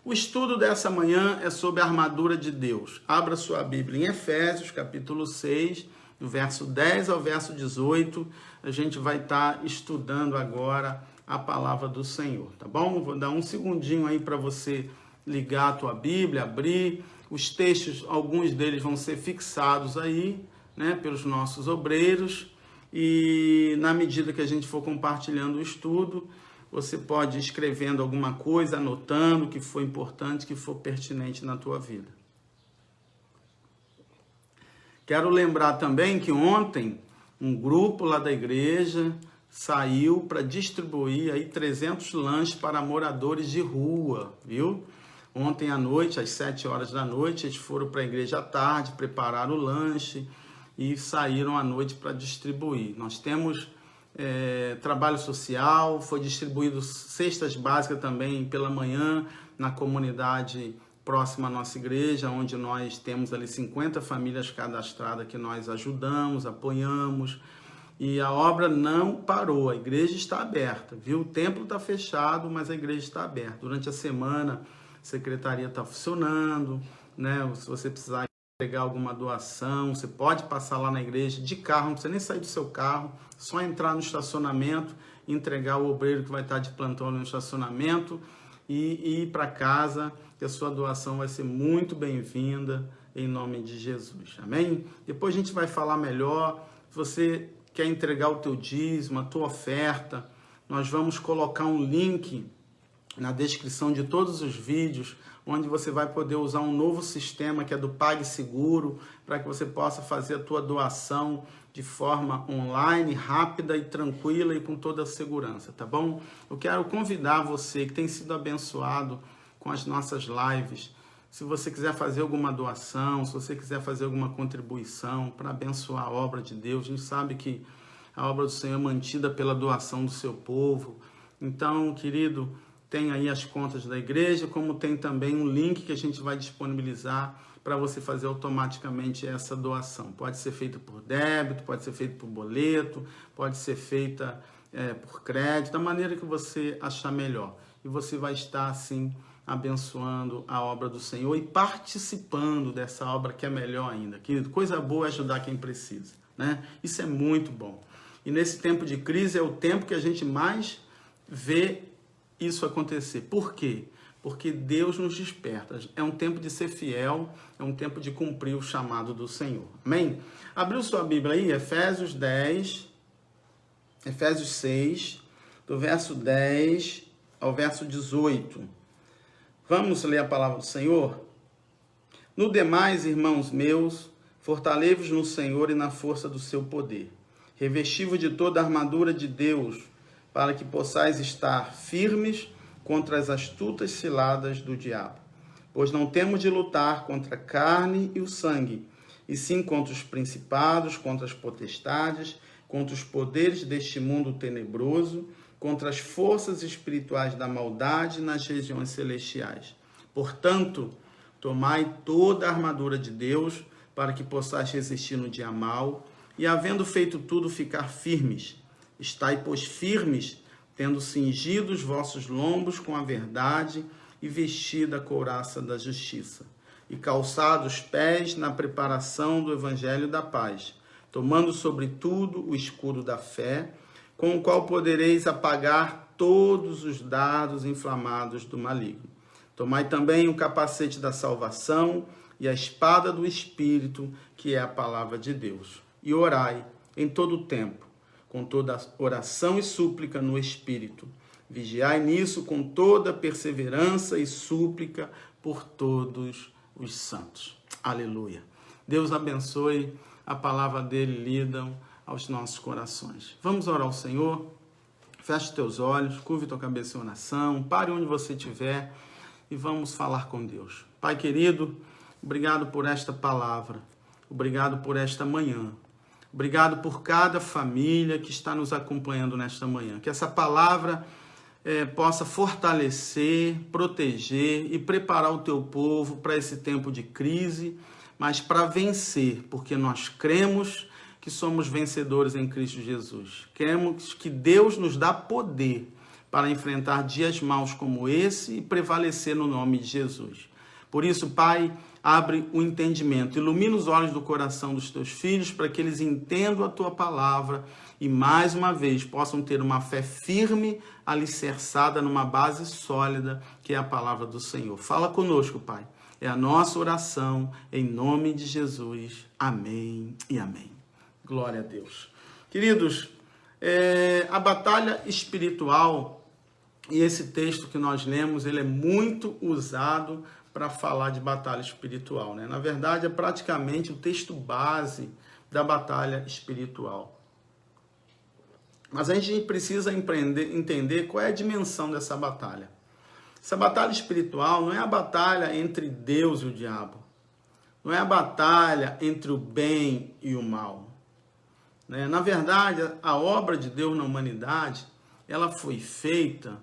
O estudo dessa manhã é sobre a armadura de Deus. Abra sua Bíblia em Efésios, capítulo 6, do verso 10 ao verso 18. A gente vai estar estudando agora a palavra do Senhor, tá bom? Vou dar um segundinho aí para você ligar a tua Bíblia, abrir. Os textos, alguns deles vão ser fixados aí, né, pelos nossos obreiros. E na medida que a gente for compartilhando o estudo, você pode ir escrevendo alguma coisa, anotando o que for importante, que for pertinente na tua vida. Quero lembrar também que ontem um grupo lá da igreja saiu para distribuir aí 300 lanches para moradores de rua, viu? Ontem à noite, às 7 horas da noite, eles foram para a igreja à tarde, prepararam o lanche e saíram à noite para distribuir. Nós temos trabalho social, foi distribuído cestas básicas também pela manhã na comunidade próxima à nossa igreja, onde nós temos ali 50 famílias cadastradas que nós ajudamos, apoiamos, e a obra não parou, a igreja está aberta, viu? O templo está fechado, mas a igreja está aberta. Durante a semana, a secretaria está funcionando, né? Se você precisar pegar alguma doação, você pode passar lá na igreja de carro, não precisa nem sair do seu carro, só entrar no estacionamento, entregar o obreiro que vai estar de plantão no estacionamento e ir para casa, que a sua doação vai ser muito bem-vinda em nome de Jesus, amém? Depois a gente vai falar melhor. Se você quer entregar o teu dízimo, a tua oferta, nós vamos colocar um link na descrição de todos os vídeos, onde você vai poder usar um novo sistema que é do PagSeguro, para que você possa fazer a tua doação de forma online, rápida e tranquila e com toda a segurança, tá bom? Eu quero convidar você que tem sido abençoado com as nossas lives, se você quiser fazer alguma doação, se você quiser fazer alguma contribuição para abençoar a obra de Deus, a gente sabe que a obra do Senhor é mantida pela doação do seu povo. Então, querido, tem aí as contas da igreja, como tem também um link que a gente vai disponibilizar para você fazer automaticamente essa doação. Pode ser feita por débito, pode ser feita por boleto, pode ser feita por crédito, da maneira que você achar melhor. E você vai estar, assim, abençoando a obra do Senhor e participando dessa obra que é melhor ainda. Querido, coisa boa é ajudar quem precisa, né? Isso é muito bom. E nesse tempo de crise é o tempo que a gente mais vê isso acontecer. Por quê? Porque Deus nos desperta. É um tempo de ser fiel, é um tempo de cumprir o chamado do Senhor. Amém? Abriu sua Bíblia aí, Efésios 6, do verso 10 ao verso 18. Vamos ler a palavra do Senhor? No demais, irmãos meus, fortalei-vos no Senhor e na força do seu poder. Revesti-vos de toda a armadura de Deus, para que possais estar firmes contra as astutas ciladas do diabo. Pois não temos de lutar contra a carne e o sangue, e sim contra os principados, contra as potestades, contra os poderes deste mundo tenebroso, contra as forças espirituais da maldade nas regiões celestiais. Portanto, tomai toda a armadura de Deus, para que possais resistir no dia mau, e havendo feito tudo, ficar firmes. Estai, pois, firmes, tendo cingido os vossos lombos com a verdade e vestida a couraça da justiça, e calçados os pés na preparação do evangelho da paz, tomando sobretudo o escudo da fé, com o qual podereis apagar todos os dardos inflamados do maligno. Tomai também o capacete da salvação e a espada do Espírito, que é a palavra de Deus. E orai em todo o tempo, com toda oração e súplica no Espírito. Vigiai nisso com toda perseverança e súplica por todos os santos. Aleluia. Deus abençoe a palavra dele lida aos nossos corações. Vamos orar ao Senhor? Feche teus olhos, curve tua cabeça em oração, pare onde você estiver e vamos falar com Deus. Pai querido, obrigado por esta palavra, obrigado por esta manhã. Obrigado por cada família que está nos acompanhando nesta manhã. Que essa palavra possa fortalecer, proteger e preparar o teu povo para esse tempo de crise, mas para vencer, porque nós cremos que somos vencedores em Cristo Jesus. Cremos que Deus nos dá poder para enfrentar dias maus como esse e prevalecer no nome de Jesus. Por isso, Pai, abre o entendimento, ilumina os olhos do coração dos teus filhos para que eles entendam a tua palavra e, mais uma vez, possam ter uma fé firme, alicerçada numa base sólida, que é a palavra do Senhor. Fala conosco, Pai. É a nossa oração, em nome de Jesus. Amém e amém. Glória a Deus. Queridos, a batalha espiritual, e esse texto que nós lemos, ele é muito usado para falar de batalha espiritual, né? Na verdade, é praticamente o texto base da batalha espiritual. Mas a gente precisa entender qual é a dimensão dessa batalha. Essa batalha espiritual não é a batalha entre Deus e o diabo. Não é a batalha entre o bem e o mal. Na verdade, a obra de Deus na humanidade, ela foi feita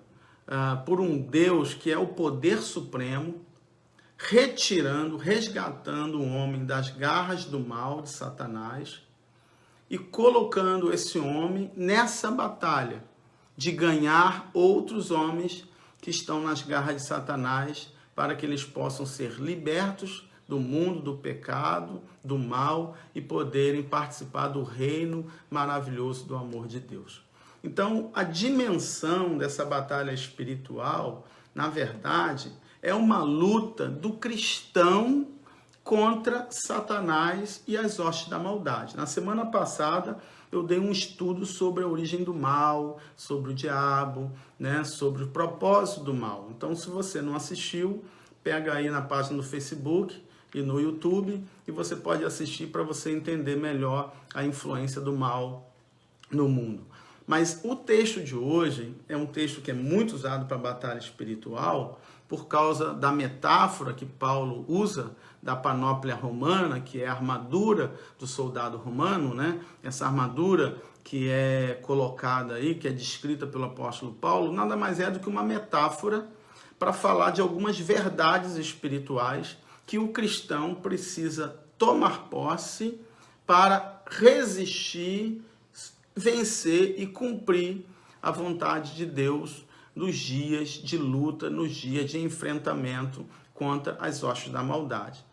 por um Deus que é o poder supremo, resgatando o homem das garras do mal de Satanás e colocando esse homem nessa batalha de ganhar outros homens que estão nas garras de Satanás para que eles possam ser libertos do mundo do pecado, do mal e poderem participar do reino maravilhoso do amor de Deus. Então, a dimensão dessa batalha espiritual, na verdade, é uma luta do cristão contra Satanás e as hostes da maldade. Na semana passada, eu dei um estudo sobre a origem do mal, sobre o diabo, sobre o propósito do mal. Então, se você não assistiu, pega aí na página do Facebook e no YouTube e você pode assistir para você entender melhor a influência do mal no mundo. Mas o texto de hoje é um texto que é muito usado para a batalha espiritual por causa da metáfora que Paulo usa da panóplia romana, que é a armadura do soldado romano, Essa armadura que é colocada aí, que é descrita pelo apóstolo Paulo, nada mais é do que uma metáfora para falar de algumas verdades espirituais que o cristão precisa tomar posse para resistir, vencer e cumprir a vontade de Deus nos dias de luta, nos dias de enfrentamento contra as hostes da maldade.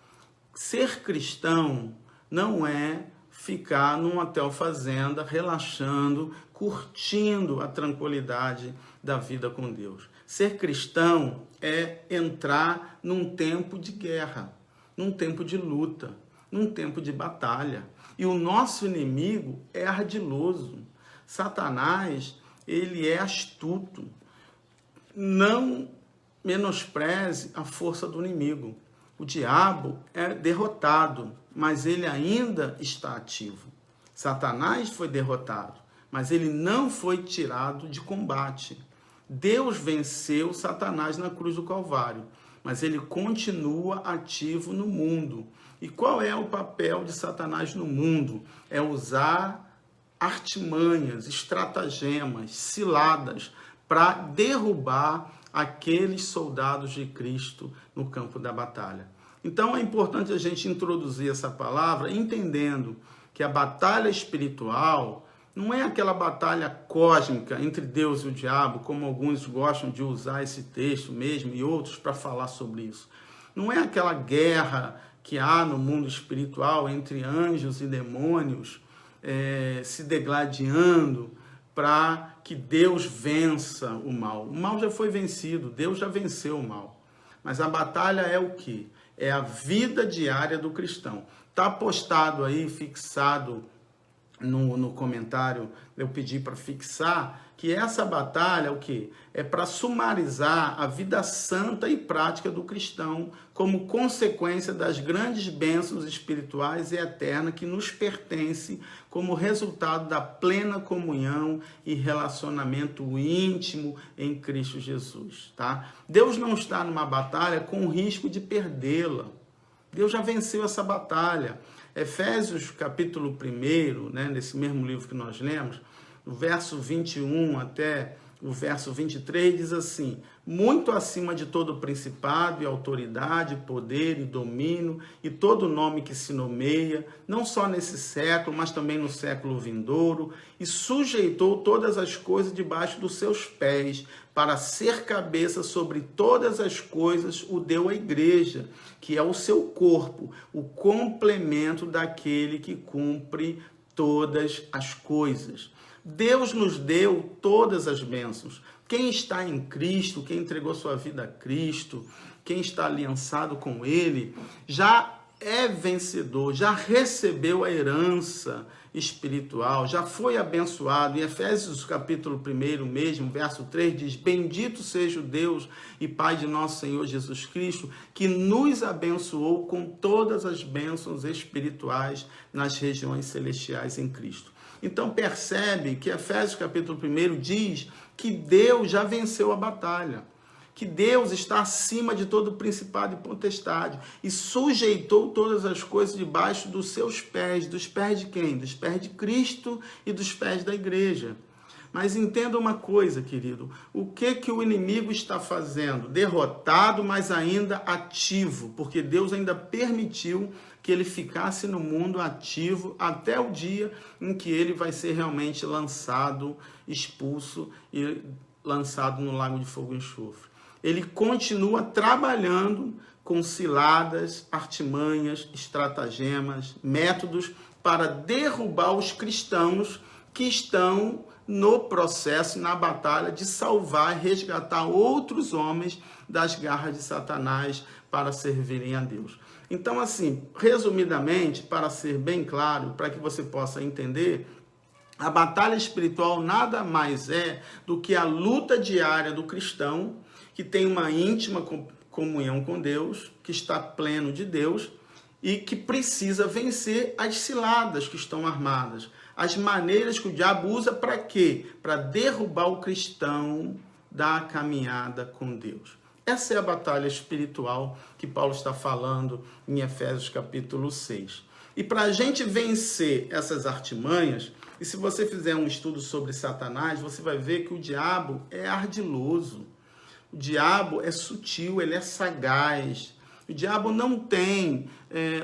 Ser cristão não é ficar num hotel fazenda, relaxando, curtindo a tranquilidade da vida com Deus. Ser cristão é entrar num tempo de guerra, num tempo de luta, num tempo de batalha. E o nosso inimigo é ardiloso. Satanás, ele é astuto. Não menospreze a força do inimigo. O diabo é derrotado, mas ele ainda está ativo. Satanás foi derrotado, mas ele não foi tirado de combate. Deus venceu Satanás na cruz do Calvário, mas ele continua ativo no mundo. E qual é o papel de Satanás no mundo? É usar artimanhas, estratagemas, ciladas para derrubar aqueles soldados de Cristo no campo da batalha. Então é importante a gente introduzir essa palavra entendendo que a batalha espiritual não é aquela batalha cósmica entre Deus e o diabo, como alguns gostam de usar esse texto mesmo e outros para falar sobre isso. Não é aquela guerra que há no mundo espiritual entre anjos e demônios se degladiando para que Deus vença o mal. O mal já foi vencido, Deus já venceu o mal. Mas a batalha é o quê? É a vida diária do cristão. Está postado aí, fixado no comentário, eu pedi para fixar, que essa batalha é o quê? É para sumarizar a vida santa e prática do cristão como consequência das grandes bênçãos espirituais e eternas que nos pertencem como resultado da plena comunhão e relacionamento íntimo em Cristo Jesus, tá? Deus não está numa batalha com o risco de perdê-la. Deus já venceu essa batalha. Efésios capítulo 1, nesse mesmo livro que nós lemos, no verso 21 até o verso 23 diz assim: muito acima de todo principado e autoridade, poder e domínio e todo nome que se nomeia, não só nesse século, mas também no século vindouro, e sujeitou todas as coisas debaixo dos seus pés, para ser cabeça sobre todas as coisas, o deu à igreja, que é o seu corpo, o complemento daquele que cumpre todas as coisas. Deus nos deu todas as bênçãos. Quem está em Cristo, quem entregou sua vida a Cristo, quem está aliançado com Ele, já é vencedor, já recebeu a herança espiritual, já foi abençoado. Em Efésios capítulo 1 mesmo, verso 3, diz: bendito seja o Deus e Pai de nosso Senhor Jesus Cristo, que nos abençoou com todas as bênçãos espirituais nas regiões celestiais em Cristo. Então percebe que Efésios capítulo 1 diz que Deus já venceu a batalha, que Deus está acima de todo principado e potestade e sujeitou todas as coisas debaixo dos seus pés. Dos pés de quem? Dos pés de Cristo e dos pés da igreja. Mas entenda uma coisa, querido, o que o inimigo está fazendo? Derrotado, mas ainda ativo, porque Deus ainda permitiu que ele ficasse no mundo ativo até o dia em que ele vai ser realmente lançado, expulso e lançado no lago de fogo e enxofre. Ele continua trabalhando com ciladas, artimanhas, estratagemas, métodos para derrubar os cristãos que estão no processo, na batalha de salvar e resgatar outros homens das garras de Satanás para servirem a Deus. Então, assim, resumidamente, para ser bem claro, para que você possa entender, a batalha espiritual nada mais é do que a luta diária do cristão que tem uma íntima comunhão com Deus, que está pleno de Deus e que precisa vencer as ciladas que estão armadas, as maneiras que o diabo usa para quê? Para derrubar o cristão da caminhada com Deus. Essa é a batalha espiritual que Paulo está falando em Efésios capítulo 6. E para a gente vencer essas artimanhas, e se você fizer um estudo sobre Satanás, você vai ver que o diabo é ardiloso. O diabo é sutil, ele é sagaz. O diabo não tem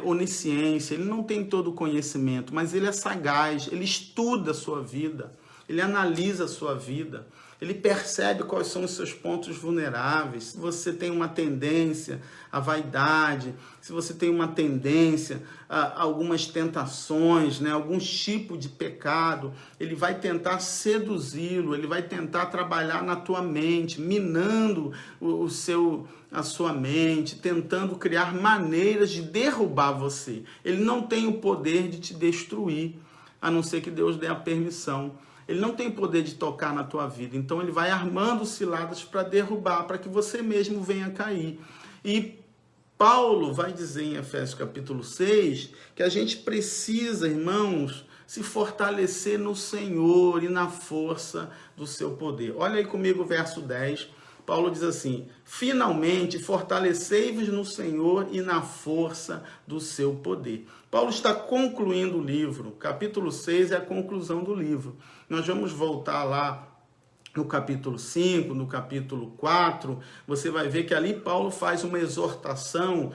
onisciência, ele não tem todo o conhecimento, mas ele é sagaz, ele estuda a sua vida, ele analisa a sua vida, ele percebe quais são os seus pontos vulneráveis. Se você tem uma tendência à vaidade, se você tem uma tendência a algumas tentações, né, algum tipo de pecado, ele vai tentar seduzi-lo, ele vai tentar trabalhar na tua mente, minando a sua mente, tentando criar maneiras de derrubar você. Ele não tem o poder de te destruir, a não ser que Deus dê a permissão. Ele não tem poder de tocar na tua vida. Então ele vai armando ciladas para derrubar, para que você mesmo venha cair. E Paulo vai dizer em Efésios capítulo 6 que a gente precisa, irmãos, se fortalecer no Senhor e na força do seu poder. Olha aí comigo o verso 10. Paulo diz assim: finalmente fortalecei-vos no Senhor e na força do seu poder. Paulo está concluindo o livro. Capítulo 6 é a conclusão do livro. Nós vamos voltar lá no capítulo 5, no capítulo 4. Você vai ver que ali Paulo faz uma exortação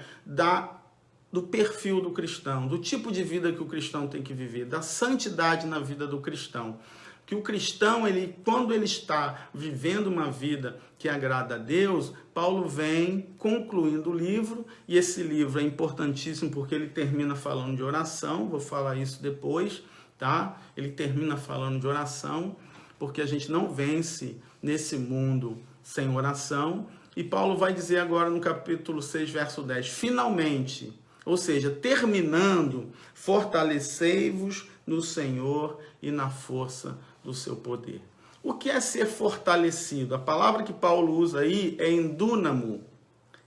do perfil do cristão, do tipo de vida que o cristão tem que viver, da santidade na vida do cristão. Que o cristão, quando ele está vivendo uma vida que agrada a Deus, Paulo vem concluindo o livro, e esse livro é importantíssimo porque ele termina falando de oração, vou falar isso depois, tá? Ele termina falando de oração, porque a gente não vence nesse mundo sem oração, e Paulo vai dizer agora no capítulo 6, verso 10, finalmente, ou seja, terminando, fortalecei-vos no Senhor e na força do seu poder. O que é ser fortalecido? A palavra que Paulo usa aí é endúnamo,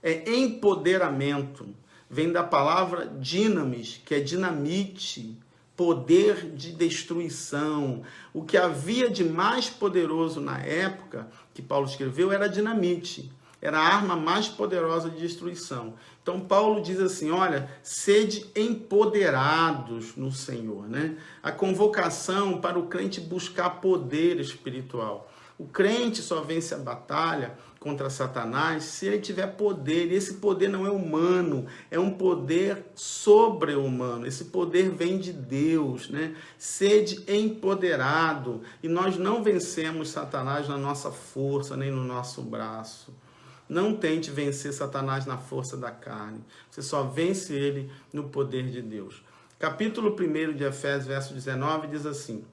é empoderamento. Vem da palavra dinamis, que é dinamite, poder de destruição. O que havia de mais poderoso na época que Paulo escreveu era a dinamite. Era a arma mais poderosa de destruição. Então, Paulo diz assim, olha, sede empoderados no Senhor, né? A convocação para o crente buscar poder espiritual. O crente só vence a batalha contra Satanás se ele tiver poder. E esse poder não é humano, é um poder sobre-humano. Esse poder vem de Deus, né? Sede empoderado. E nós não vencemos Satanás na nossa força, nem no nosso braço. Não tente vencer Satanás na força da carne. Você só vence ele no poder de Deus. Capítulo 1 de Efésios, verso 19, diz assim: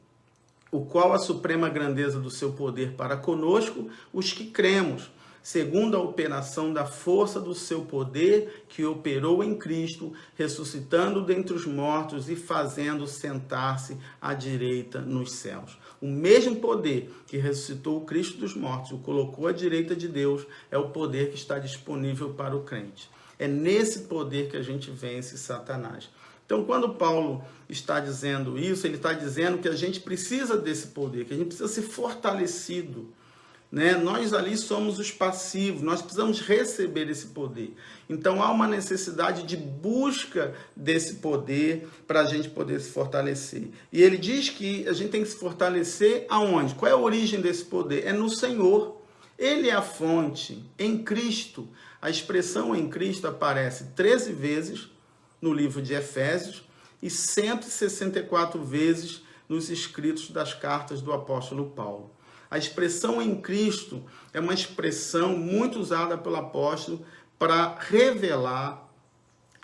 o qual a suprema grandeza do seu poder para conosco, os que cremos, segundo a operação da força do seu poder, que operou em Cristo, ressuscitando dentre os mortos e fazendo sentar-se à direita nos céus. O mesmo poder que ressuscitou o Cristo dos mortos, o colocou à direita de Deus, é o poder que está disponível para o crente. É nesse poder que a gente vence Satanás. Então, quando Paulo está dizendo isso, ele está dizendo que a gente precisa desse poder, que a gente precisa ser fortalecido, né? Nós ali somos os passivos, nós precisamos receber esse poder. Então, há uma necessidade de busca desse poder para a gente poder se fortalecer. E ele diz que a gente tem que se fortalecer aonde? Qual é a origem desse poder? É no Senhor. Ele é a fonte. Em Cristo. A expressão em Cristo aparece 13 vezes no livro de Efésios e 164 vezes nos escritos das cartas do apóstolo Paulo. A expressão em Cristo é uma expressão muito usada pelo apóstolo para revelar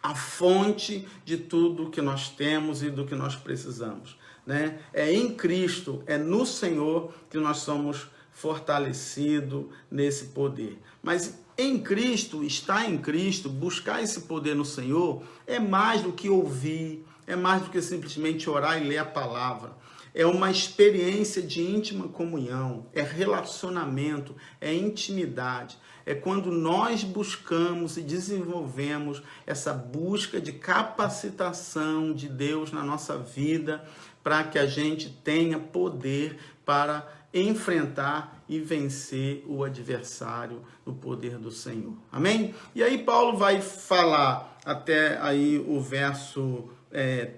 a fonte de tudo que nós temos e do que nós precisamos, né? É em Cristo, é no Senhor que nós somos fortalecidos nesse poder. Mas em Cristo, estar em Cristo, buscar esse poder no Senhor, é mais do que ouvir, é mais do que simplesmente orar e ler a palavra. É uma experiência de íntima comunhão, é relacionamento, é intimidade. É quando nós buscamos e desenvolvemos essa busca de capacitação de Deus na nossa vida, para que a gente tenha poder para enfrentar e vencer o adversário no poder do Senhor. Amém? E aí Paulo vai falar até aí o verso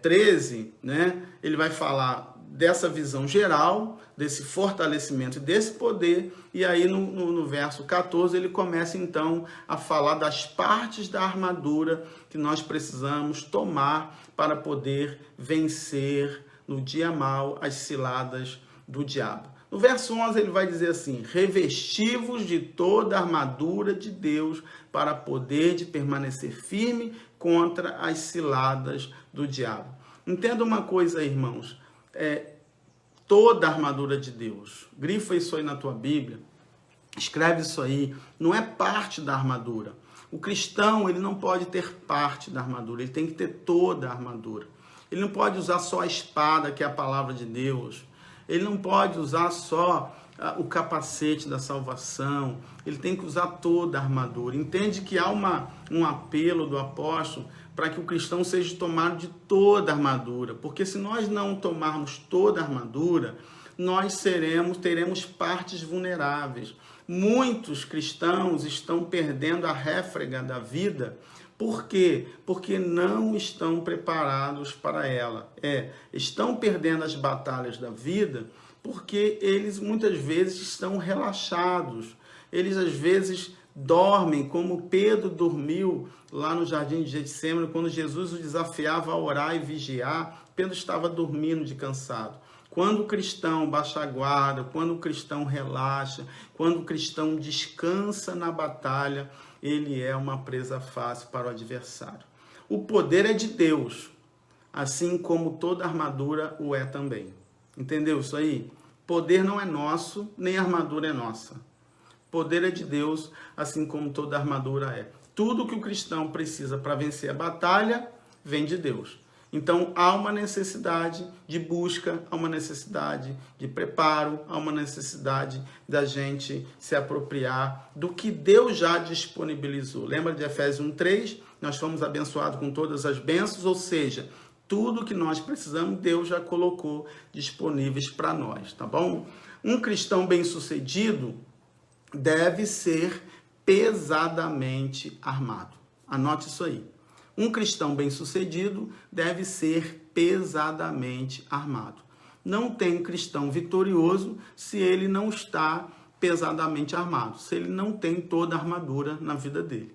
13, né? Ele vai falar dessa visão geral, desse fortalecimento e desse poder, e aí no verso 14 ele começa então a falar das partes da armadura que nós precisamos tomar para poder vencer no dia mau as ciladas do diabo. No verso 11 ele vai dizer assim: revestivos de toda a armadura de Deus para poder de permanecer firme contra as ciladas do diabo. Entenda uma coisa, irmãos, toda a armadura de Deus, grifa isso aí na tua Bíblia, escreve isso aí, não é parte da armadura. O cristão, ele não pode ter parte da armadura, ele tem que ter toda a armadura. Ele não pode usar só a espada, que é a palavra de Deus. Ele não pode usar só o capacete da salvação. Ele tem que usar toda a armadura. Entende que há um apelo do apóstolo para que o cristão seja tomado de toda a armadura. Porque se nós não tomarmos toda a armadura, nós teremos partes vulneráveis. Muitos cristãos estão perdendo a réfrega da vida. Por quê? Porque não estão preparados para ela. Estão perdendo as batalhas da vida porque eles muitas vezes estão relaxados. Eles às vezes dormem, como Pedro dormiu lá no jardim de Getsêmani, quando Jesus o desafiava a orar e vigiar. Pedro estava dormindo de cansado. Quando o cristão baixa a guarda, quando o cristão relaxa, quando o cristão descansa na batalha, ele é uma presa fácil para o adversário. O poder é de Deus, assim como toda armadura o é também. Entendeu isso aí? Poder não é nosso, nem armadura é nossa. Poder é de Deus, assim como toda armadura é. Tudo que o cristão precisa para vencer a batalha, vem de Deus. Então, há uma necessidade de busca, há uma necessidade de preparo, há uma necessidade da gente se apropriar do que Deus já disponibilizou. Lembra de Efésios 1:3? Nós fomos abençoados com todas as bênçãos, ou seja, tudo que nós precisamos, Deus já colocou disponíveis para nós, tá bom? Um cristão bem-sucedido deve ser pesadamente armado. Anote isso aí. Um cristão bem-sucedido deve ser pesadamente armado. Não tem cristão vitorioso se ele não está pesadamente armado, se ele não tem toda a armadura na vida dele.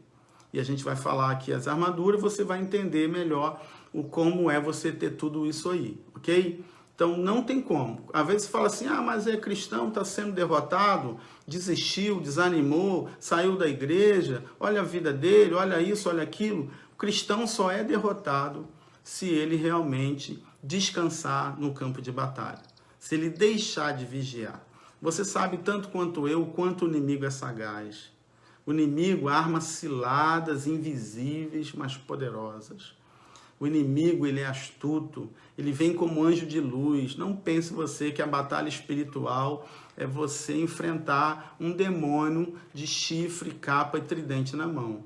E a gente vai falar aqui as armaduras, você vai entender melhor como é você ter tudo isso aí, ok? Então não tem como. Às vezes você fala assim, mas é cristão, está sendo derrotado, desistiu, desanimou, saiu da igreja, olha a vida dele, olha isso, olha aquilo. O cristão só é derrotado se ele realmente descansar no campo de batalha, se ele deixar de vigiar. Você sabe tanto quanto eu, quanto o inimigo é sagaz. O inimigo arma ciladas invisíveis, mas poderosas. O inimigo, ele é astuto, ele vem como anjo de luz. Não pense você que a batalha espiritual é você enfrentar um demônio de chifre, capa e tridente na mão.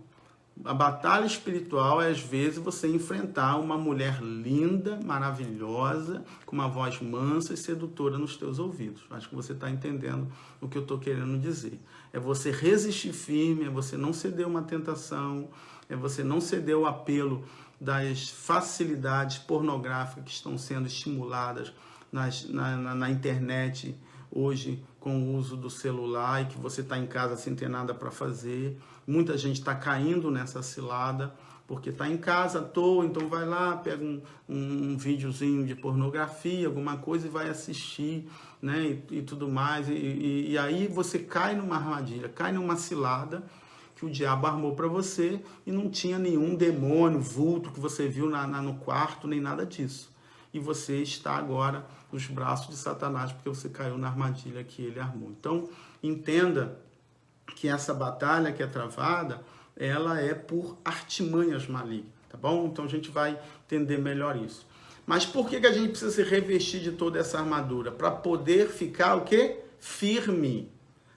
A batalha espiritual é, às vezes, você enfrentar uma mulher linda, maravilhosa, com uma voz mansa e sedutora nos teus ouvidos. Acho que você está entendendo o que eu estou querendo dizer. É você resistir firme, é você não ceder uma tentação, é você não ceder o apelo das facilidades pornográficas que estão sendo estimuladas na internet hoje com o uso do celular e que você está em casa sem ter nada para fazer. Muita gente está caindo nessa cilada porque está em casa à toa, então vai lá, pega um videozinho de pornografia, alguma coisa e vai assistir, né, e tudo mais. E aí você cai numa armadilha, cai numa cilada que o diabo armou para você e não tinha nenhum demônio, vulto que você viu no quarto, nem nada disso. E você está agora nos braços de Satanás porque você caiu na armadilha que ele armou. Então, entenda que essa batalha que é travada, ela é por artimanhas malignas, tá bom? Então, a gente vai entender melhor isso. Mas por que a gente precisa se revestir de toda essa armadura? Para poder ficar o quê? Firme.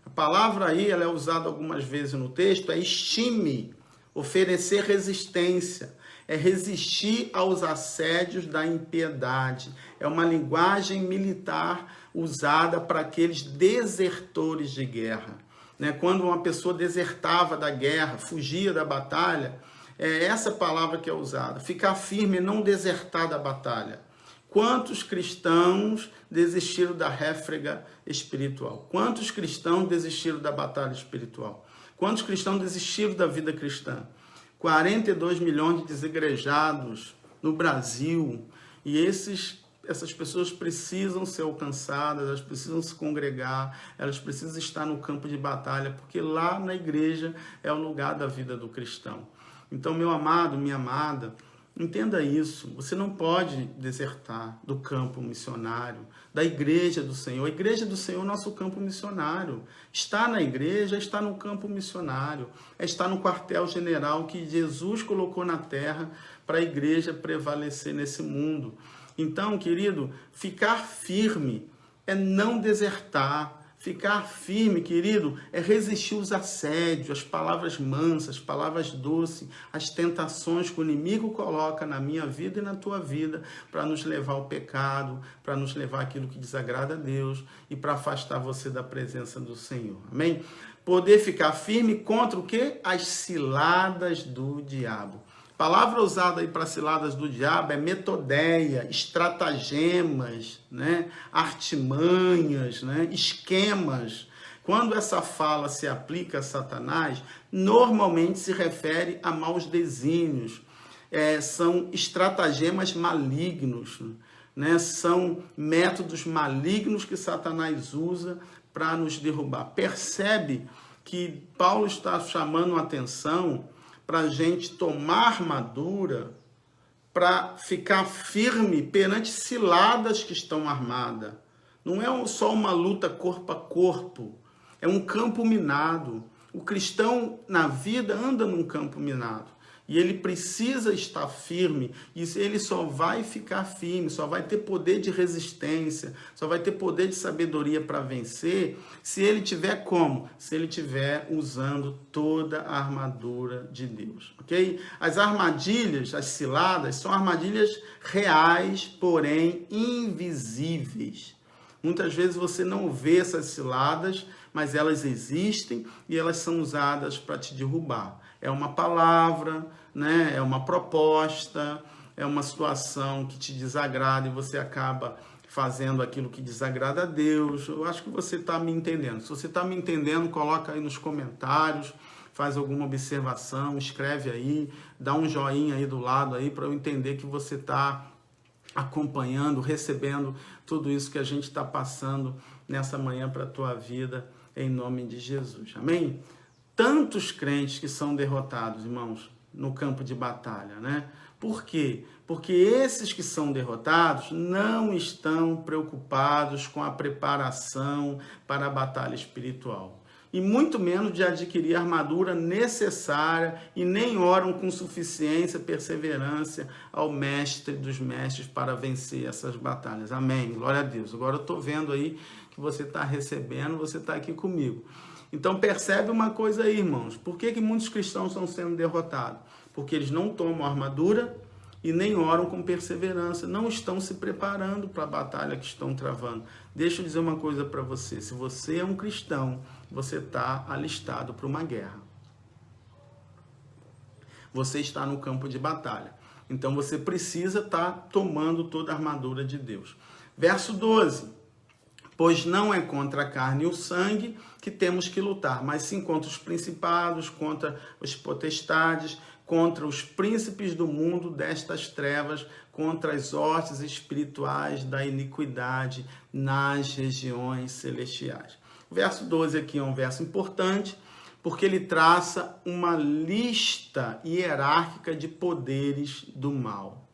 A palavra aí, ela é usada algumas vezes no texto, é estime, oferecer resistência, é resistir aos assédios da impiedade. É uma linguagem militar usada para aqueles desertores de guerra. Né? Quando uma pessoa desertava da guerra, fugia da batalha, é essa palavra que é usada. Ficar firme e não desertar da batalha. Quantos cristãos desistiram da réfrega espiritual? Quantos cristãos desistiram da batalha espiritual? Quantos cristãos desistiram da vida cristã? 42 milhões de desigrejados no Brasil. E essas pessoas precisam ser alcançadas, elas precisam se congregar, elas precisam estar no campo de batalha, porque lá na igreja é o lugar da vida do cristão. Então, meu amado, minha amada, entenda isso, você não pode desertar do campo missionário, da igreja do Senhor. A igreja do Senhor é o nosso campo missionário. Estar na igreja, está no campo missionário, é estar no quartel-general que Jesus colocou na terra para a igreja prevalecer nesse mundo. Então, querido, ficar firme é não desertar. Ficar firme, querido, é resistir os assédios, as palavras mansas, as palavras doces, as tentações que o inimigo coloca na minha vida e na tua vida para nos levar ao pecado, para nos levar àquilo que desagrada a Deus e para afastar você da presença do Senhor. Amém? Poder ficar firme contra o quê? As ciladas do diabo. A palavra usada aí para ciladas do diabo é metodeia, estratagemas, né? Artimanhas, né? Esquemas. Quando essa fala se aplica a Satanás, normalmente se refere a maus desígnios. São estratagemas malignos, né? São métodos malignos que Satanás usa para nos derrubar. Percebe que Paulo está chamando a atenção para a gente tomar armadura, para ficar firme perante ciladas que estão armadas. Não é só uma luta corpo a corpo, é um campo minado. O cristão na vida anda num campo minado. E ele precisa estar firme, e ele só vai ficar firme, só vai ter poder de resistência, só vai ter poder de sabedoria para vencer, se ele tiver como? Se ele tiver usando toda a armadura de Deus, ok? As armadilhas, as ciladas, são armadilhas reais, porém invisíveis. Muitas vezes você não vê essas ciladas, mas elas existem e elas são usadas para te derrubar. É uma palavra, né? É uma proposta, é uma situação que te desagrada e você acaba fazendo aquilo que desagrada a Deus. Eu acho que você está me entendendo. Se você está me entendendo, coloca aí nos comentários, faz alguma observação, escreve aí, dá um joinha aí do lado aí para eu entender que você está acompanhando, recebendo tudo isso que a gente está passando nessa manhã para a tua vida, em nome de Jesus. Amém? Tantos crentes que são derrotados, irmãos, no campo de batalha, né? Por quê? Porque esses que são derrotados não estão preocupados com a preparação para a batalha espiritual. E muito menos de adquirir a armadura necessária e nem oram com suficiência, perseverança ao mestre dos mestres para vencer essas batalhas. Amém. Glória a Deus. Agora eu estou vendo aí que você está recebendo, você está aqui comigo. Então percebe uma coisa aí, irmãos. Por que muitos cristãos estão sendo derrotados? Porque eles não tomam armadura e nem oram com perseverança, não estão se preparando para a batalha que estão travando. Deixa eu dizer uma coisa para você, se você é um cristão, você está alistado para uma guerra. Você está no campo de batalha. Então você precisa estar tomando toda a armadura de Deus. Verso 12. Pois não é contra a carne e o sangue que temos que lutar, mas sim contra os principados, contra as potestades, contra os príncipes do mundo destas trevas, contra as hostes espirituais da iniquidade nas regiões celestiais. O verso 12 aqui é um verso importante, porque ele traça uma lista hierárquica de poderes do mal.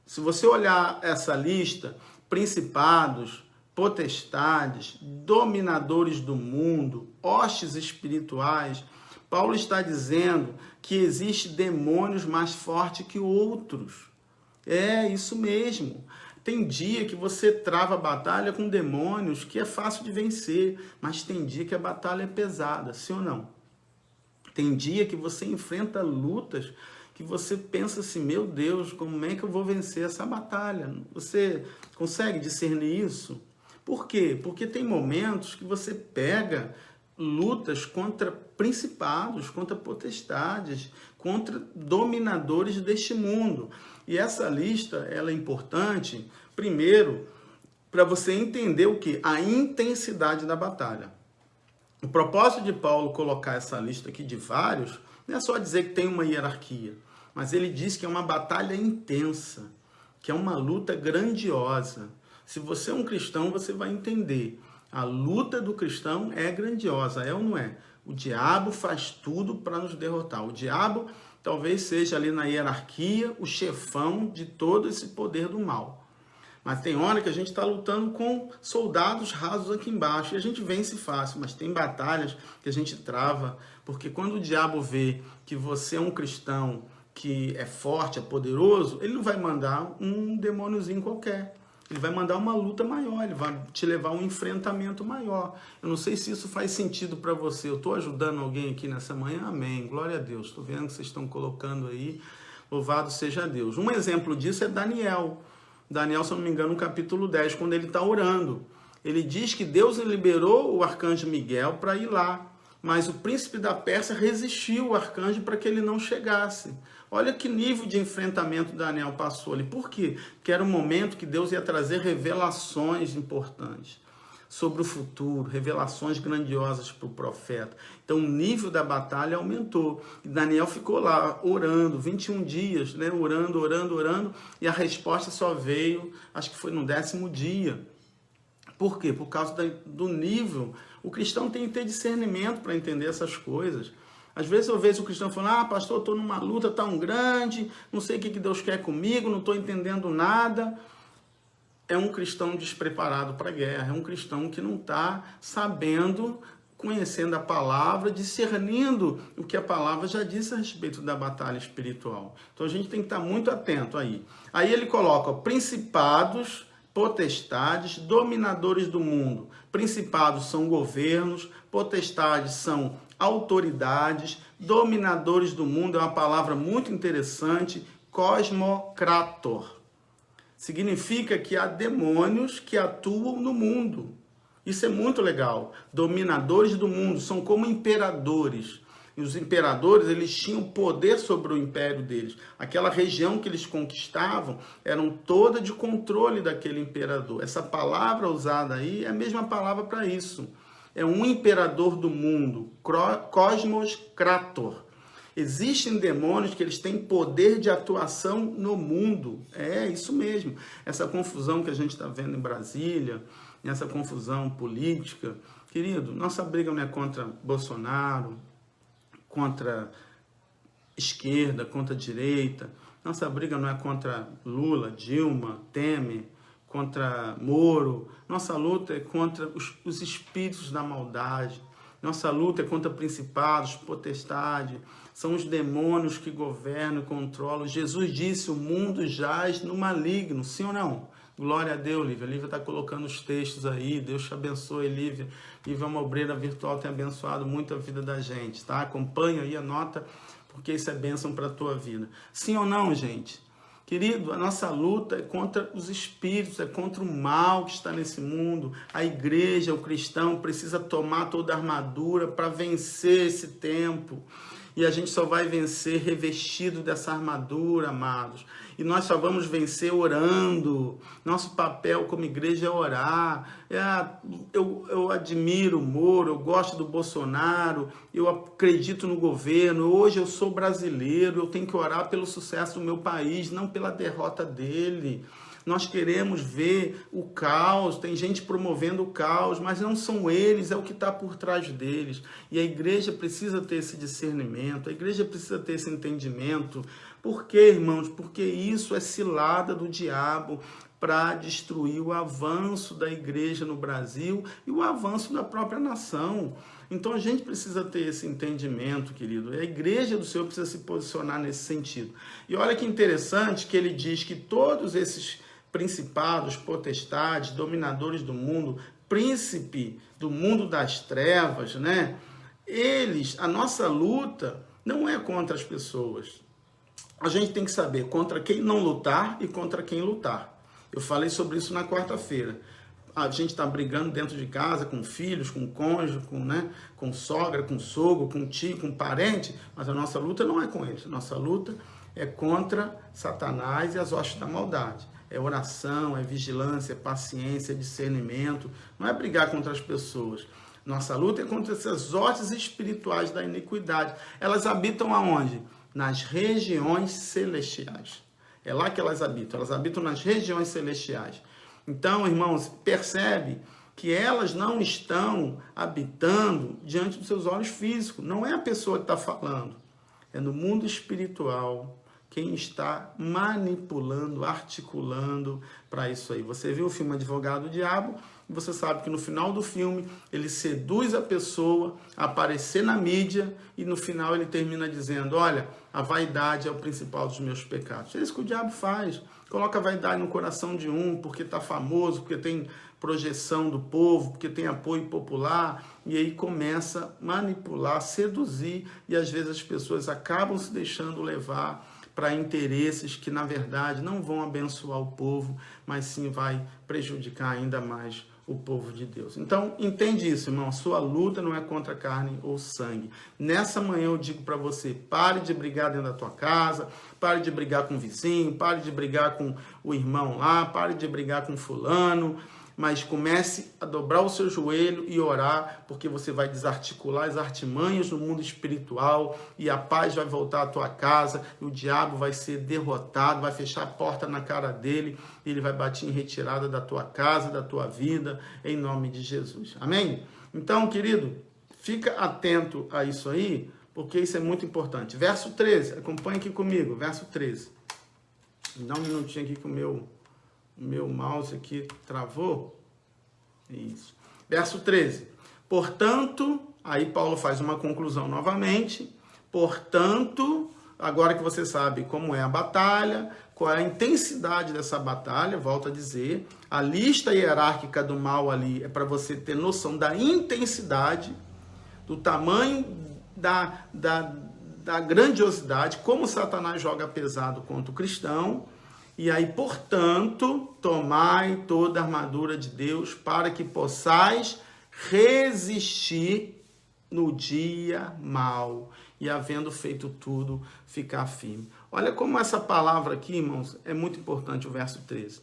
Se você olhar essa lista, principados, potestades, dominadores do mundo, hostes espirituais, Paulo está dizendo que existem demônios mais fortes que outros. É isso mesmo. Tem dia que você trava a batalha com demônios que é fácil de vencer, mas tem dia que a batalha é pesada, sim ou não? Tem dia que você enfrenta lutas que você pensa assim, meu Deus, como é que eu vou vencer essa batalha? Você consegue discernir isso? Por quê? Porque tem momentos que você pega lutas contra principados, contra potestades, contra dominadores deste mundo. E essa lista, ela é importante, primeiro, para você entender o que? A intensidade da batalha. O propósito de Paulo colocar essa lista aqui de vários, não é só dizer que tem uma hierarquia, mas ele diz que é uma batalha intensa, que é uma luta grandiosa. Se você é um cristão, você vai entender. A luta do cristão é grandiosa, é ou não é? O diabo faz tudo para nos derrotar. O diabo talvez seja ali na hierarquia o chefão de todo esse poder do mal. Mas tem hora que a gente está lutando com soldados rasos aqui embaixo e a gente vence fácil, mas tem batalhas que a gente trava, porque quando o diabo vê que você é um cristão que é forte, é poderoso, ele não vai mandar um demôniozinho qualquer. Ele vai mandar uma luta maior, ele vai te levar a um enfrentamento maior. Eu não sei se isso faz sentido para você. Eu estou ajudando alguém aqui nessa manhã? Amém. Glória a Deus. Estou vendo que vocês estão colocando aí. Louvado seja Deus. Um exemplo disso é Daniel. Daniel, se eu não me engano, no capítulo 10, quando ele está orando. Ele diz que Deus liberou o arcanjo Miguel para ir lá. Mas o príncipe da Pérsia resistiu o arcanjo para que ele não chegasse. Olha que nível de enfrentamento Daniel passou ali. Por quê? Porque era um momento que Deus ia trazer revelações importantes sobre o futuro, revelações grandiosas para o profeta. Então o nível da batalha aumentou. E Daniel ficou lá orando, 21 dias, né? Orando, e a resposta só veio, acho que foi no 10º dia. Por quê? Por causa do nível. O cristão tem que ter discernimento para entender essas coisas. Às vezes eu vejo o cristão falando, pastor, eu estou numa luta tão grande, não sei o que Deus quer comigo, não estou entendendo nada. É um cristão despreparado para a guerra, é um cristão que não está sabendo, conhecendo a palavra, discernindo o que a palavra já disse a respeito da batalha espiritual. Então a gente tem que estar muito atento aí. Aí ele coloca principados, potestades, dominadores do mundo. Principados são governos, potestades são autoridades, dominadores do mundo é uma palavra muito interessante, cosmocrator. Significa que há demônios que atuam no mundo. Isso é muito legal. Dominadores do mundo são como imperadores. E os imperadores, eles tinham poder sobre o império deles. Aquela região que eles conquistavam eram toda de controle daquele imperador. Essa palavra usada aí é a mesma palavra para isso. É um imperador do mundo, Cosmos Krator. Existem demônios que eles têm poder de atuação no mundo. É isso mesmo. Essa confusão que a gente está vendo em Brasília, essa confusão política. Querido, nossa briga não é contra Bolsonaro, contra esquerda, contra direita. Nossa briga não é contra Lula, Dilma, Temer, contra Moro. Nossa luta é contra os espíritos da maldade. Nossa luta é contra principados, potestades. São os demônios que governam e controlam. Jesus disse, o mundo jaz no maligno. Sim ou não? Glória a Deus, Lívia. A Lívia está colocando os textos aí. Deus te abençoe, Lívia. Lívia é uma obreira virtual, tem abençoado muito a vida da gente, tá? Acompanha aí, anota, porque isso é bênção para a tua vida. Sim ou não, gente? Querido, a nossa luta é contra os espíritos, é contra o mal que está nesse mundo. A igreja, o cristão, precisa tomar toda a armadura para vencer esse tempo. E a gente só vai vencer revestido dessa armadura, amados. E nós só vamos vencer orando. Nosso papel como igreja é orar. Eu admiro o Moro, eu gosto do Bolsonaro, eu acredito no governo. Hoje eu sou brasileiro, eu tenho que orar pelo sucesso do meu país, não pela derrota dele. Nós queremos ver o caos, tem gente promovendo o caos, mas não são eles, é o que está por trás deles. E a igreja precisa ter esse discernimento, a igreja precisa ter esse entendimento. Por quê, irmãos? Porque isso é cilada do diabo para destruir o avanço da igreja no Brasil e o avanço da própria nação. Então a gente precisa ter esse entendimento, querido. A igreja do Senhor precisa se posicionar nesse sentido. E olha que interessante que ele diz que todos esses principados, potestades, dominadores do mundo, príncipe do mundo das trevas, né? A nossa luta não é contra as pessoas. A gente tem que saber contra quem não lutar e contra quem lutar. Eu falei sobre isso na quarta-feira. A gente está brigando dentro de casa com filhos, com cônjuge, com sogra, com sogro, com tio, com parente, mas a nossa luta não é com eles. A nossa luta é contra Satanás e as hostes da maldade. É oração, é vigilância, é paciência, é discernimento. Não é brigar contra as pessoas. Nossa luta é contra essas hostes espirituais da iniquidade. Elas habitam aonde? Nas regiões celestiais. É lá que elas habitam nas regiões celestiais. Então, irmãos, percebe que elas não estão habitando diante dos seus olhos físicos. Não é a pessoa que está falando. É no mundo espiritual quem está manipulando, articulando para isso aí. Você viu o filme Advogado do Diabo? E você sabe que no final do filme ele seduz a pessoa a aparecer na mídia e no final ele termina dizendo, olha, a vaidade é o principal dos meus pecados. É isso que o diabo faz. Coloca a vaidade no coração de um porque está famoso, porque tem projeção do povo, porque tem apoio popular, e aí começa a manipular, seduzir, e às vezes as pessoas acabam se deixando levar para interesses que, na verdade, não vão abençoar o povo, mas sim vai prejudicar ainda mais o povo de Deus. Então, entende isso, irmão. A sua luta não é contra carne ou sangue. Nessa manhã eu digo para você, pare de brigar dentro da tua casa, pare de brigar com o vizinho, pare de brigar com o irmão lá, pare de brigar com fulano, mas comece a dobrar o seu joelho e orar, porque você vai desarticular as artimanhas no mundo espiritual e a paz vai voltar à tua casa e o diabo vai ser derrotado, vai fechar a porta na cara dele e ele vai bater em retirada da tua casa, da tua vida, em nome de Jesus. Amém? Então, querido, fica atento a isso aí, porque isso é muito importante. Verso 13, acompanhe aqui comigo, verso 13. Dá um minutinho aqui que o meu mouse aqui travou. Isso. Verso 13. Portanto, aí Paulo faz uma conclusão novamente. Portanto, agora que você sabe como é a batalha, qual é a intensidade dessa batalha, volto a dizer, a lista hierárquica do mal ali é para você ter noção da intensidade, do tamanho da grandiosidade, como Satanás joga pesado contra o cristão. E aí, portanto, tomai toda a armadura de Deus para que possais resistir no dia mau. e havendo feito tudo, ficar firme. Olha como essa palavra aqui, irmãos, é muito importante, o verso 13.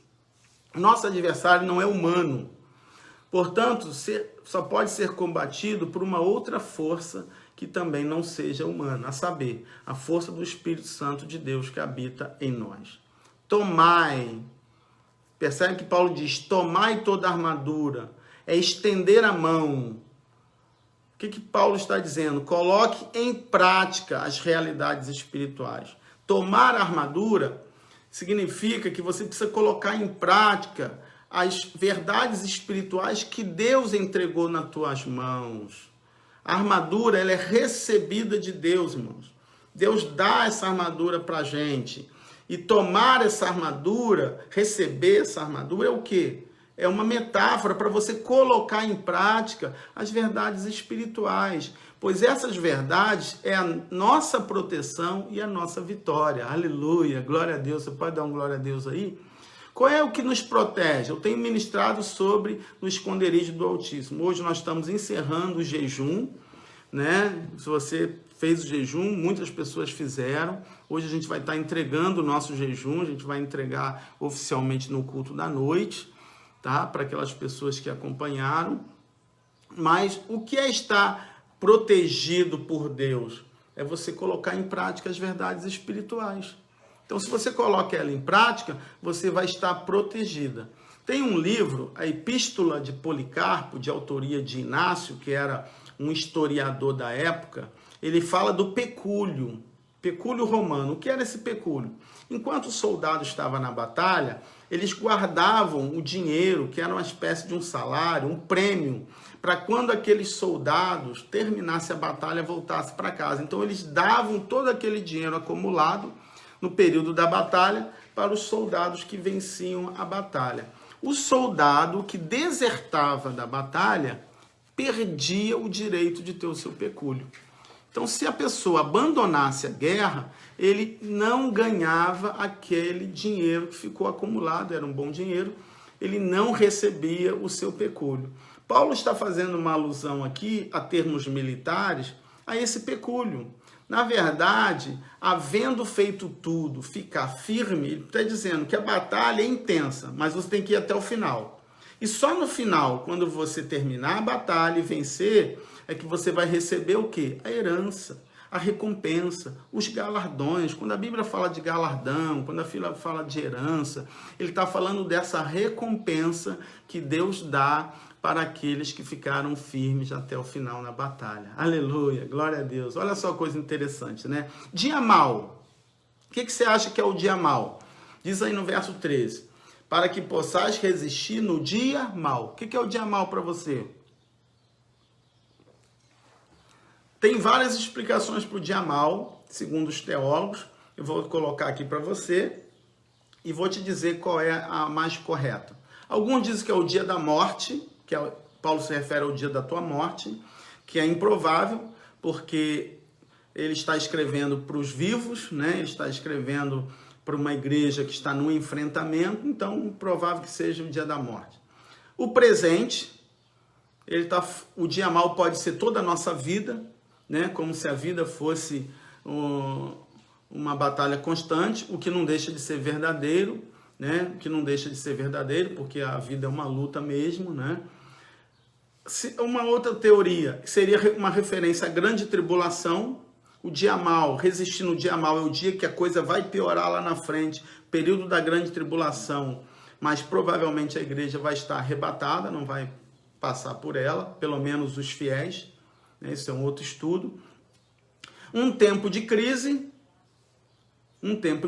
Nosso adversário não é humano, portanto, só pode ser combatido por uma outra força que também não seja humana, a saber, a força do Espírito Santo de Deus que habita em nós. Tomai, percebe que Paulo diz, tomai toda a armadura, é estender a mão. O que Paulo está dizendo? Coloque em prática as realidades espirituais. Tomar a armadura significa que você precisa colocar em prática as verdades espirituais que Deus entregou nas tuas mãos. A armadura, ela é recebida de Deus, irmãos. Deus dá essa armadura para a gente. E tomar essa armadura, receber essa armadura é o quê? É uma metáfora para você colocar em prática as verdades espirituais. Pois essas verdades é a nossa proteção e a nossa vitória. Aleluia, glória a Deus. Você pode dar um glória a Deus aí? Qual é o que nos protege? Eu tenho ministrado sobre no esconderijo do Altíssimo. Hoje nós estamos encerrando o jejum, né? Se você fez o jejum, muitas pessoas fizeram. Hoje a gente vai estar entregando o nosso jejum, a gente vai entregar oficialmente no culto da noite, tá? Para aquelas pessoas que acompanharam. Mas o que é estar protegido por Deus? É você colocar em prática as verdades espirituais. Então, se você coloca ela em prática, você vai estar protegida. Tem um livro, a Epístola de Policarpo, de autoria de Inácio, que era um historiador da época. Ele fala do pecúlio romano. O que era esse pecúlio? Enquanto o soldado estava na batalha, eles guardavam o dinheiro, que era uma espécie de um salário, um prêmio, para quando aqueles soldados terminassem a batalha, voltassem para casa. Então, eles davam todo aquele dinheiro acumulado no período da batalha para os soldados que venciam a batalha. O soldado que desertava da batalha perdia o direito de ter o seu pecúlio. Então, se a pessoa abandonasse a guerra, ele não ganhava aquele dinheiro que ficou acumulado, era um bom dinheiro, ele não recebia o seu pecúlio. Paulo está fazendo uma alusão aqui, a termos militares, a esse pecúlio. Na verdade, havendo feito tudo, ficar firme, ele está dizendo que a batalha é intensa, mas você tem que ir até o final. E só no final, quando você terminar a batalha e vencer, é que você vai receber o quê? A herança, a recompensa, os galardões. Quando a Bíblia fala de galardão, quando a Bíblia fala de herança, ele está falando dessa recompensa que Deus dá para aqueles que ficaram firmes até o final na batalha. Aleluia, glória a Deus. Olha só a coisa interessante, né? Dia mau. O que você acha que é o dia mau? Diz aí no verso 13. Para que possais resistir no dia mau. O que é o dia mau para você? Tem várias explicações para o dia mau, segundo os teólogos. Eu vou colocar aqui para você e vou te dizer qual é a mais correta. Alguns dizem que é o dia da morte, que Paulo se refere ao dia da tua morte, que é improvável, porque ele está escrevendo para os vivos, né? Ele está escrevendo para uma igreja que está no enfrentamento, então provável que seja o dia da morte. O presente, o dia mau pode ser toda a nossa vida, né? Como se a vida fosse uma batalha constante, o que não deixa de ser verdadeiro, né? O que não deixa de ser verdadeiro, porque a vida é uma luta mesmo, né? Uma outra teoria seria uma referência à grande tribulação. O dia mau, resistir no dia mau, é o dia que a coisa vai piorar lá na frente, período da grande tribulação, mas provavelmente a igreja vai estar arrebatada, não vai passar por ela, pelo menos os fiéis, né? Isso é um outro estudo. Um tempo de crise, um tempo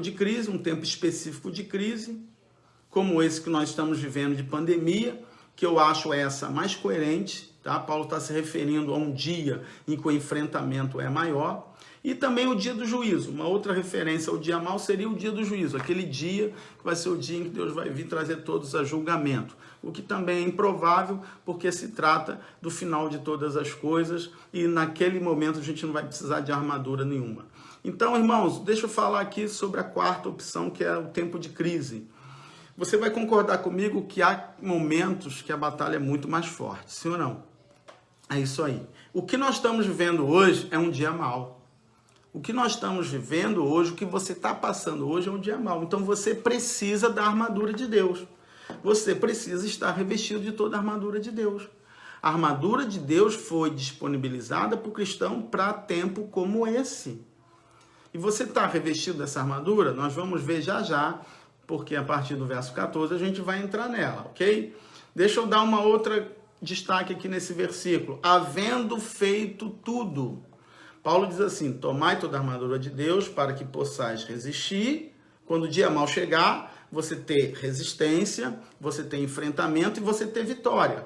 específico de crise, como esse que nós estamos vivendo de pandemia, que eu acho essa mais coerente, tá? Paulo está se referindo a um dia em que o enfrentamento é maior. E também o dia do juízo. Uma outra referência ao dia mau seria o dia do juízo, aquele dia que vai ser o dia em que Deus vai vir trazer todos a julgamento. O que também é improvável, porque se trata do final de todas as coisas e naquele momento a gente não vai precisar de armadura nenhuma. Então, irmãos, deixa eu falar aqui sobre a quarta opção, que é o tempo de crise. Você vai concordar comigo que há momentos que a batalha é muito mais forte, sim ou não? É isso aí. O que nós estamos vivendo hoje é um dia mau. O que nós estamos vivendo hoje, o que você está passando hoje é um dia mau. Então você precisa da armadura de Deus. Você precisa estar revestido de toda a armadura de Deus. A armadura de Deus foi disponibilizada para o cristão para tempo como esse. E você está revestido dessa armadura? Nós vamos ver já já, porque a partir do verso 14 a gente vai entrar nela, ok? Deixa eu dar uma outra destaque aqui nesse versículo. Havendo feito tudo. Paulo diz assim, tomai toda a armadura de Deus para que possais resistir. Quando o dia mau chegar, você ter resistência, você ter enfrentamento e você ter vitória.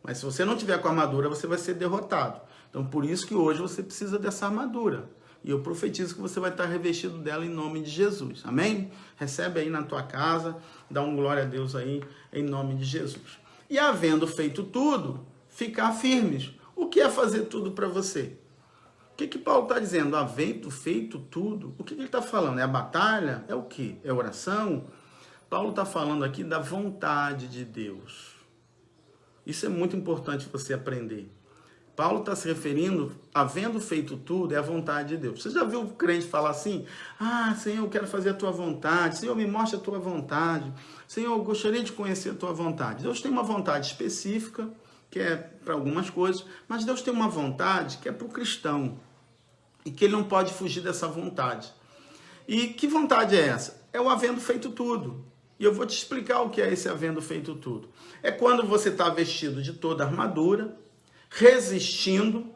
Mas se você não tiver com a armadura, você vai ser derrotado. Então, por isso que hoje você precisa dessa armadura. E eu profetizo que você vai estar revestido dela em nome de Jesus. Amém? Recebe aí na tua casa, dá um glória a Deus aí em nome de Jesus. E havendo feito tudo, ficar firmes. O que é fazer tudo para você? O que Paulo está dizendo? Havendo feito tudo. O que ele está falando? É a batalha? É o quê? É oração? Paulo está falando aqui da vontade de Deus. Isso é muito importante você aprender. Paulo está se referindo, havendo feito tudo, é a vontade de Deus. Você já viu o crente falar assim? Ah, Senhor, eu quero fazer a tua vontade. Senhor, me mostra a tua vontade. Senhor, eu gostaria de conhecer a tua vontade. Deus tem uma vontade específica, que é para algumas coisas, mas Deus tem uma vontade que é para o cristão. E que ele não pode fugir dessa vontade. E que vontade é essa? É o havendo feito tudo. E eu vou te explicar o que é esse havendo feito tudo. É quando você está vestido de toda a armadura, resistindo,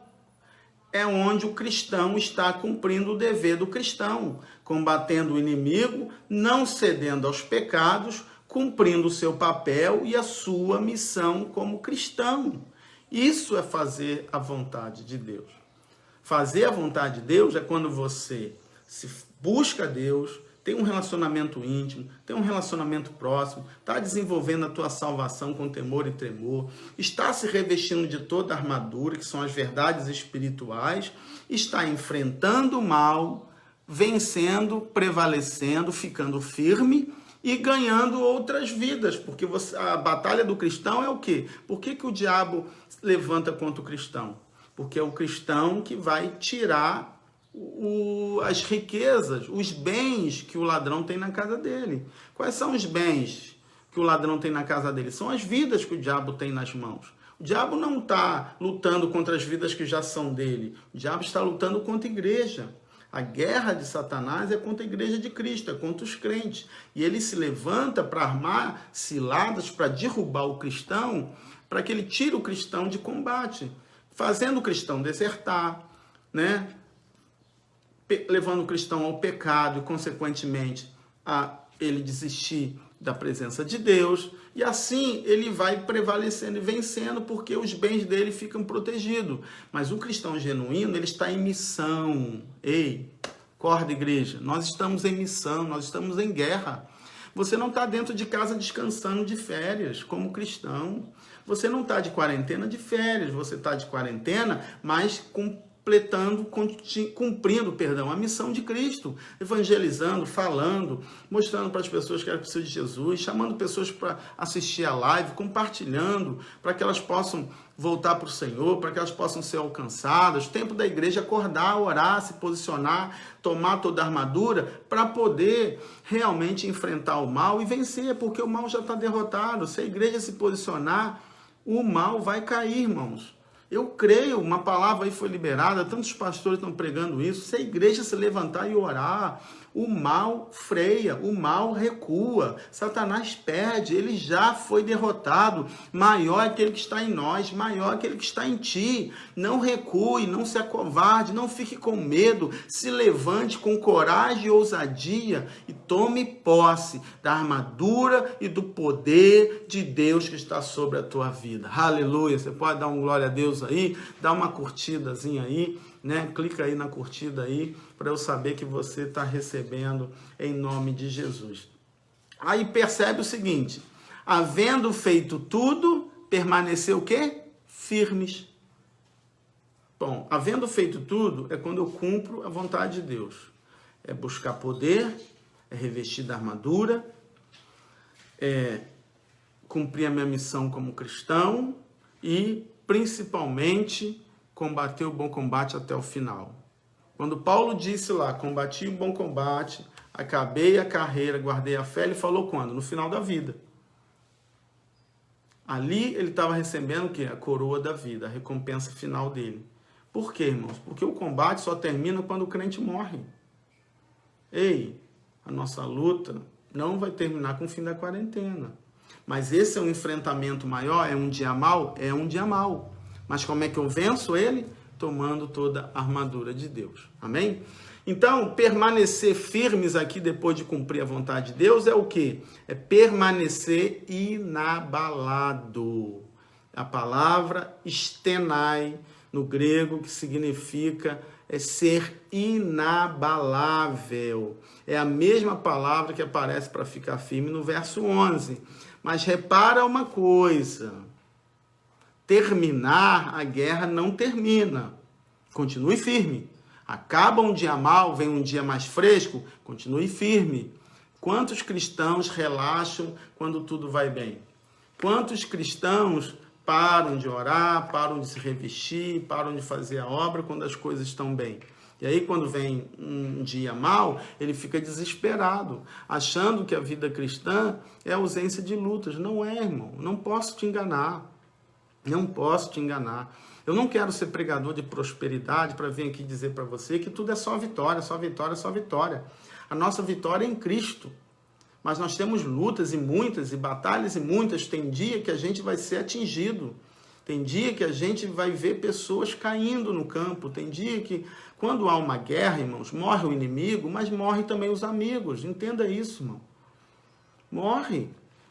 é onde o cristão está cumprindo o dever do cristão, combatendo o inimigo, não cedendo aos pecados, cumprindo o seu papel e a sua missão como cristão. Isso é fazer a vontade de Deus. Fazer a vontade de Deus é quando você se busca a Deus, tem um relacionamento íntimo, tem um relacionamento próximo, está desenvolvendo a tua salvação com temor e tremor, está se revestindo de toda a armadura, que são as verdades espirituais, está enfrentando o mal, vencendo, prevalecendo, ficando firme e ganhando outras vidas, porque a batalha do cristão é o quê? Por que o diabo levanta contra o cristão? Porque é o cristão que vai tirar as riquezas, os bens que o ladrão tem na casa dele. Quais são os bens que o ladrão tem na casa dele? São as vidas que o diabo tem nas mãos. O diabo não está lutando contra as vidas que já são dele. O diabo está lutando contra a igreja. A guerra de Satanás é contra a igreja de Cristo, é contra os crentes. E ele se levanta para armar ciladas, para derrubar o cristão, para que ele tire o cristão de combate, fazendo o cristão desertar, né? Levando o cristão ao pecado e, consequentemente, a ele desistir da presença de Deus. E assim ele vai prevalecendo e vencendo, porque os bens dele ficam protegidos. Mas o cristão genuíno, ele está em missão. Ei, acorda, igreja, nós estamos em missão, nós estamos em guerra. Você não está dentro de casa descansando de férias, como cristão. Você não está de quarentena de férias, você está de quarentena, mas cumprindo a missão de Cristo, evangelizando, falando, mostrando para as pessoas que elas precisam de Jesus, chamando pessoas para assistir a live, compartilhando, para que elas possam voltar para o Senhor, para que elas possam ser alcançadas. O tempo da igreja é acordar, orar, se posicionar, tomar toda a armadura, para poder realmente enfrentar o mal e vencer, porque o mal já está derrotado. Se a igreja se posicionar, o mal vai cair, irmãos. Eu creio, uma palavra aí foi liberada, tantos pastores estão pregando isso. Se a igreja se levantar e orar, o mal freia, o mal recua, Satanás perde, ele já foi derrotado. Maior é aquele que está em nós, maior é aquele que está em ti. Não recue, não se acovarde, não fique com medo, se levante com coragem e ousadia e tome posse da armadura e do poder de Deus que está sobre a tua vida. Aleluia! Você pode dar um glória a Deus aí, dá uma curtidazinha aí, né? Clica aí na curtida aí, para eu saber que você está recebendo em nome de Jesus. Aí percebe o seguinte, havendo feito tudo, permaneceu o quê? Firmes. Bom, havendo feito tudo, é quando eu cumpro a vontade de Deus. É buscar poder, é revestir da armadura, é cumprir a minha missão como cristão e, principalmente, combater o bom combate até o final. Quando Paulo disse lá, combati o bom combate, acabei a carreira, guardei a fé, ele falou quando? No final da vida. Ali ele estava recebendo o quê? A coroa da vida, a recompensa final dele. Por quê, irmãos? Porque o combate só termina quando o crente morre. Ei, a nossa luta não vai terminar com o fim da quarentena. Mas esse é um enfrentamento maior, é um dia mau? É um dia mau. Mas como é que eu venço ele? Tomando toda a armadura de Deus. Amém? Então, permanecer firmes aqui depois de cumprir a vontade de Deus é o quê? É permanecer inabalado. A palavra estenai, no grego, que significa ser inabalável. É a mesma palavra que aparece para ficar firme no verso 11. Mas repara uma coisa. Terminar, a guerra não termina. Continue firme. Acaba um dia mal, vem um dia mais fresco, continue firme. Quantos cristãos relaxam quando tudo vai bem? Quantos cristãos param de orar, param de se revestir, param de fazer a obra quando as coisas estão bem? E aí, quando vem um dia mal, ele fica desesperado, achando que a vida cristã é ausência de lutas. Não é, irmão. Não posso te enganar. Não posso te enganar. Eu não quero ser pregador de prosperidade para vir aqui dizer para você que tudo é só vitória, só vitória, só vitória. A nossa vitória é em Cristo. Mas nós temos lutas e muitas, e batalhas e muitas. Tem dia que a gente vai ser atingido. Tem dia que a gente vai ver pessoas caindo no campo. Tem dia que, quando há uma guerra, irmãos, morre o inimigo, mas morrem também os amigos. Entenda isso, irmão. Morre.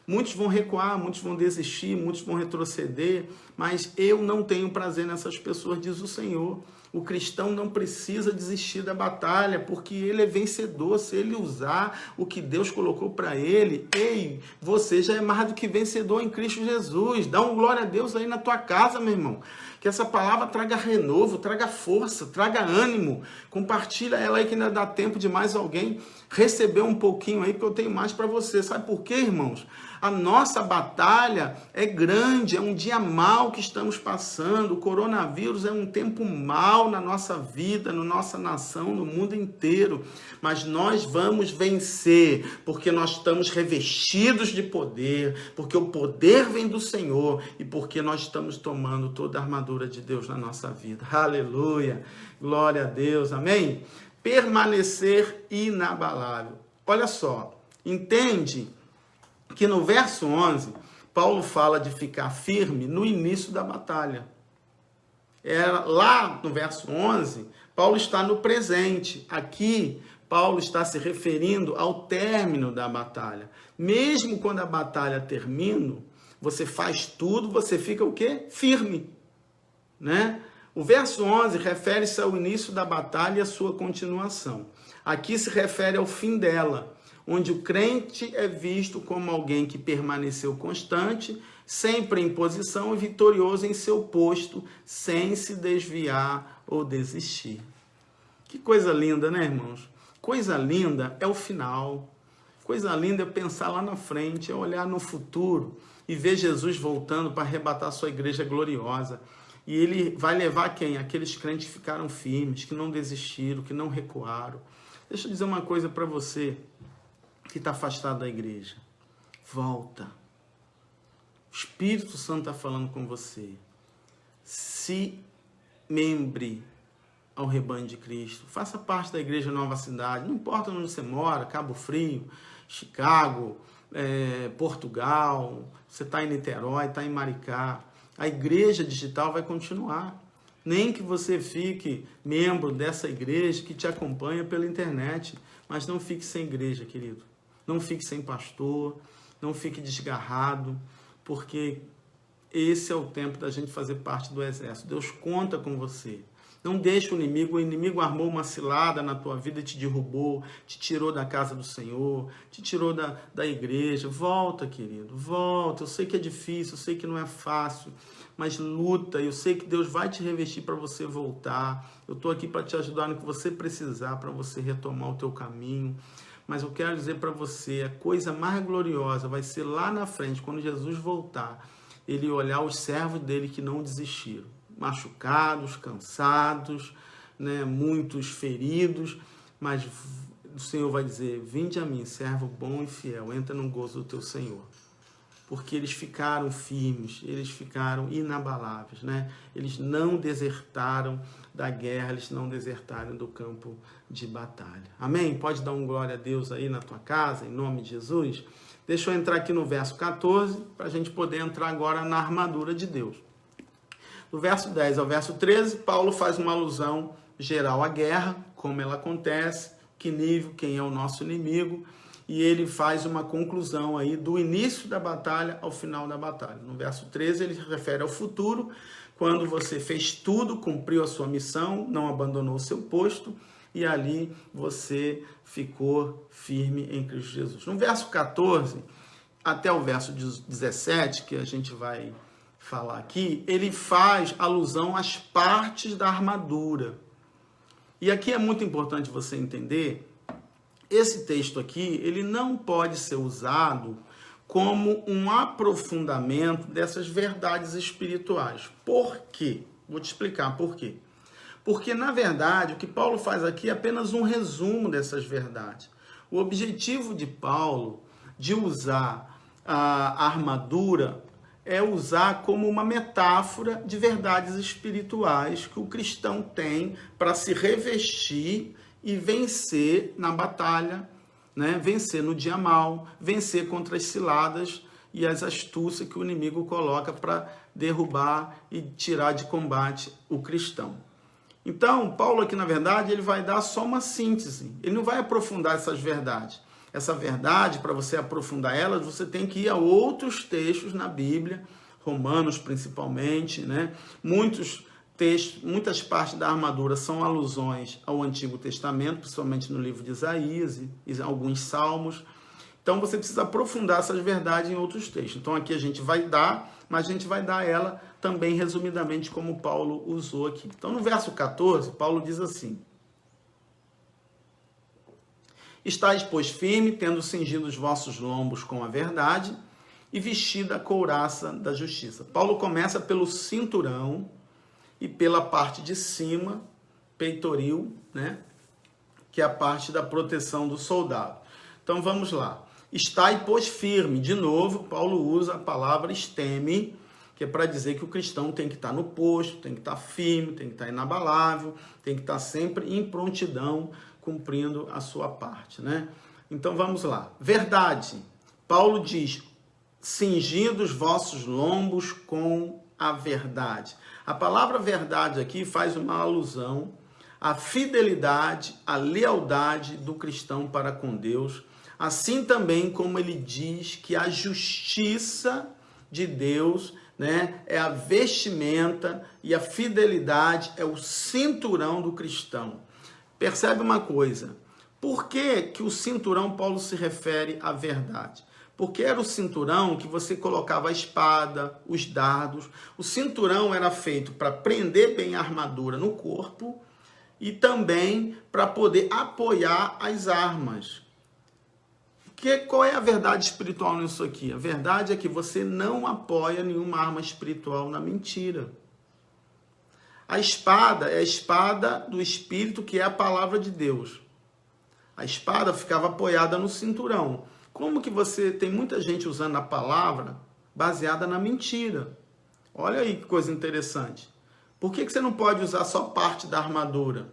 Muitos vão recuar, muitos vão desistir, muitos vão retroceder, mas eu não tenho prazer nessas pessoas, diz o Senhor. O cristão não precisa desistir da batalha, porque ele é vencedor. Se ele usar o que Deus colocou para ele, ei, você já é mais do que vencedor em Cristo Jesus. Dá um glória a Deus aí na tua casa, meu irmão. Que essa palavra traga renovo, traga força, traga ânimo. Compartilha ela aí que ainda dá tempo de mais alguém receber um pouquinho aí, porque eu tenho mais para você. Sabe por quê, irmãos? A nossa batalha é grande, é um dia mau que estamos passando. O coronavírus é um tempo mau na nossa vida, na nossa nação, no mundo inteiro. Mas nós vamos vencer, porque nós estamos revestidos de poder, porque o poder vem do Senhor e porque nós estamos tomando toda a armadura de Deus na nossa vida. Aleluia! Glória a Deus, amém? Permanecer inabalável. Olha só, entende que no verso 11, Paulo fala de ficar firme no início da batalha. Lá no verso 11, Paulo está no presente. Aqui, Paulo está se referindo ao término da batalha. Mesmo quando a batalha termina, você faz tudo, você fica o quê? Firme. Né? O verso 11 refere-se ao início da batalha e a sua continuação. Aqui se refere ao fim dela, onde o crente é visto como alguém que permaneceu constante, sempre em posição e vitorioso em seu posto, sem se desviar ou desistir. Que coisa linda, né, irmãos? Coisa linda é o final. Coisa linda é pensar lá na frente, é olhar no futuro e ver Jesus voltando para arrebatar sua igreja gloriosa. E ele vai levar quem? Aqueles crentes que ficaram firmes, que não desistiram, que não recuaram. Deixa eu dizer uma coisa para você que está afastado da igreja. Volta. O Espírito Santo está falando com você. Se membre ao rebanho de Cristo. Faça parte da igreja Nova Cidade. Não importa onde você mora, Cabo Frio, Chicago, Portugal, você está em Niterói, está em Maricá. A igreja digital vai continuar. Nem que você fique membro dessa igreja que te acompanha pela internet. Mas não fique sem igreja, querido. Não fique sem pastor, não fique desgarrado, porque esse é o tempo da gente fazer parte do exército. Deus conta com você. Não deixe o inimigo armou uma cilada na tua vida e te derrubou, te tirou da casa do Senhor, te tirou da igreja. Volta, querido, volta. Eu sei que é difícil, eu sei que não é fácil, mas luta. Eu sei que Deus vai te revestir para você voltar. Eu estou aqui para te ajudar no que você precisar, para você retomar o teu caminho. Mas eu quero dizer para você, a coisa mais gloriosa vai ser lá na frente, quando Jesus voltar, ele olhar os servos dele que não desistiram, machucados, cansados, né, muitos feridos, mas o Senhor vai dizer: vinde a mim, servo bom e fiel, entra no gozo do teu Senhor. Porque eles ficaram firmes, eles ficaram inabaláveis, né? Eles não desertaram da guerra, eles não desertaram do campo de batalha. Amém? Pode dar um glória a Deus aí na tua casa, em nome de Jesus? Deixa eu entrar aqui no verso 14, para a gente poder entrar agora na armadura de Deus. Do verso 10 ao verso 13, Paulo faz uma alusão geral à guerra, como ela acontece, que nível, quem é o nosso inimigo, e ele faz uma conclusão aí do início da batalha ao final da batalha. No verso 13, ele se refere ao futuro, quando você fez tudo, cumpriu a sua missão, não abandonou o seu posto, e ali você ficou firme em Cristo Jesus. No verso 14 até o verso 17, que a gente vai falar aqui, ele faz alusão às partes da armadura. E aqui é muito importante você entender, esse texto aqui, ele não pode ser usado como um aprofundamento dessas verdades espirituais. Por quê? Vou te explicar por quê. Porque, na verdade, o que Paulo faz aqui é apenas um resumo dessas verdades. O objetivo de Paulo de usar a armadura é usar como uma metáfora de verdades espirituais que o cristão tem para se revestir e vencer na batalha, né? Vencer no dia mal, vencer contra as ciladas e as astúcias que o inimigo coloca para derrubar e tirar de combate o cristão. Então, Paulo aqui, na verdade, ele vai dar só uma síntese. Ele não vai aprofundar essas verdades. Essa verdade, para você aprofundar elas, você tem que ir a outros textos na Bíblia, Romanos principalmente, né? Muitas partes da armadura são alusões ao Antigo Testamento, principalmente no livro de Isaías e alguns salmos. Então você precisa aprofundar essas verdades em outros textos. Então aqui a gente vai dar, mas a gente vai dar ela também resumidamente como Paulo usou aqui. Então no verso 14, Paulo diz assim: estáis, pois, firme, tendo cingido os vossos lombos com a verdade e vestida a couraça da justiça. Paulo começa pelo cinturão e pela parte de cima, peitoril, né? Que é a parte da proteção do soldado. Então vamos lá. Estai, pois, firme. De novo, Paulo usa a palavra esteme, que é para dizer que o cristão tem que estar no posto, tem que estar firme, tem que estar inabalável, tem que estar sempre em prontidão, cumprindo a sua parte, né? Então vamos lá. Verdade. Paulo diz: cingindo os vossos lombos com a verdade. A palavra verdade aqui faz uma alusão à fidelidade, à lealdade do cristão para com Deus, assim também como ele diz que a justiça de Deus, né, é a vestimenta e a fidelidade é o cinturão do cristão. Percebe uma coisa? Por que o cinturão Paulo se refere à verdade? Porque era o cinturão que você colocava a espada, os dardos. O cinturão era feito para prender bem a armadura no corpo e também para poder apoiar as armas. Qual é a verdade espiritual nisso aqui? A verdade é que você não apoia nenhuma arma espiritual na mentira. A espada é a espada do Espírito, que é a palavra de Deus. A espada ficava apoiada no cinturão. Como que você tem muita gente usando a palavra baseada na mentira? Olha aí que coisa interessante. Por que você não pode usar só parte da armadura?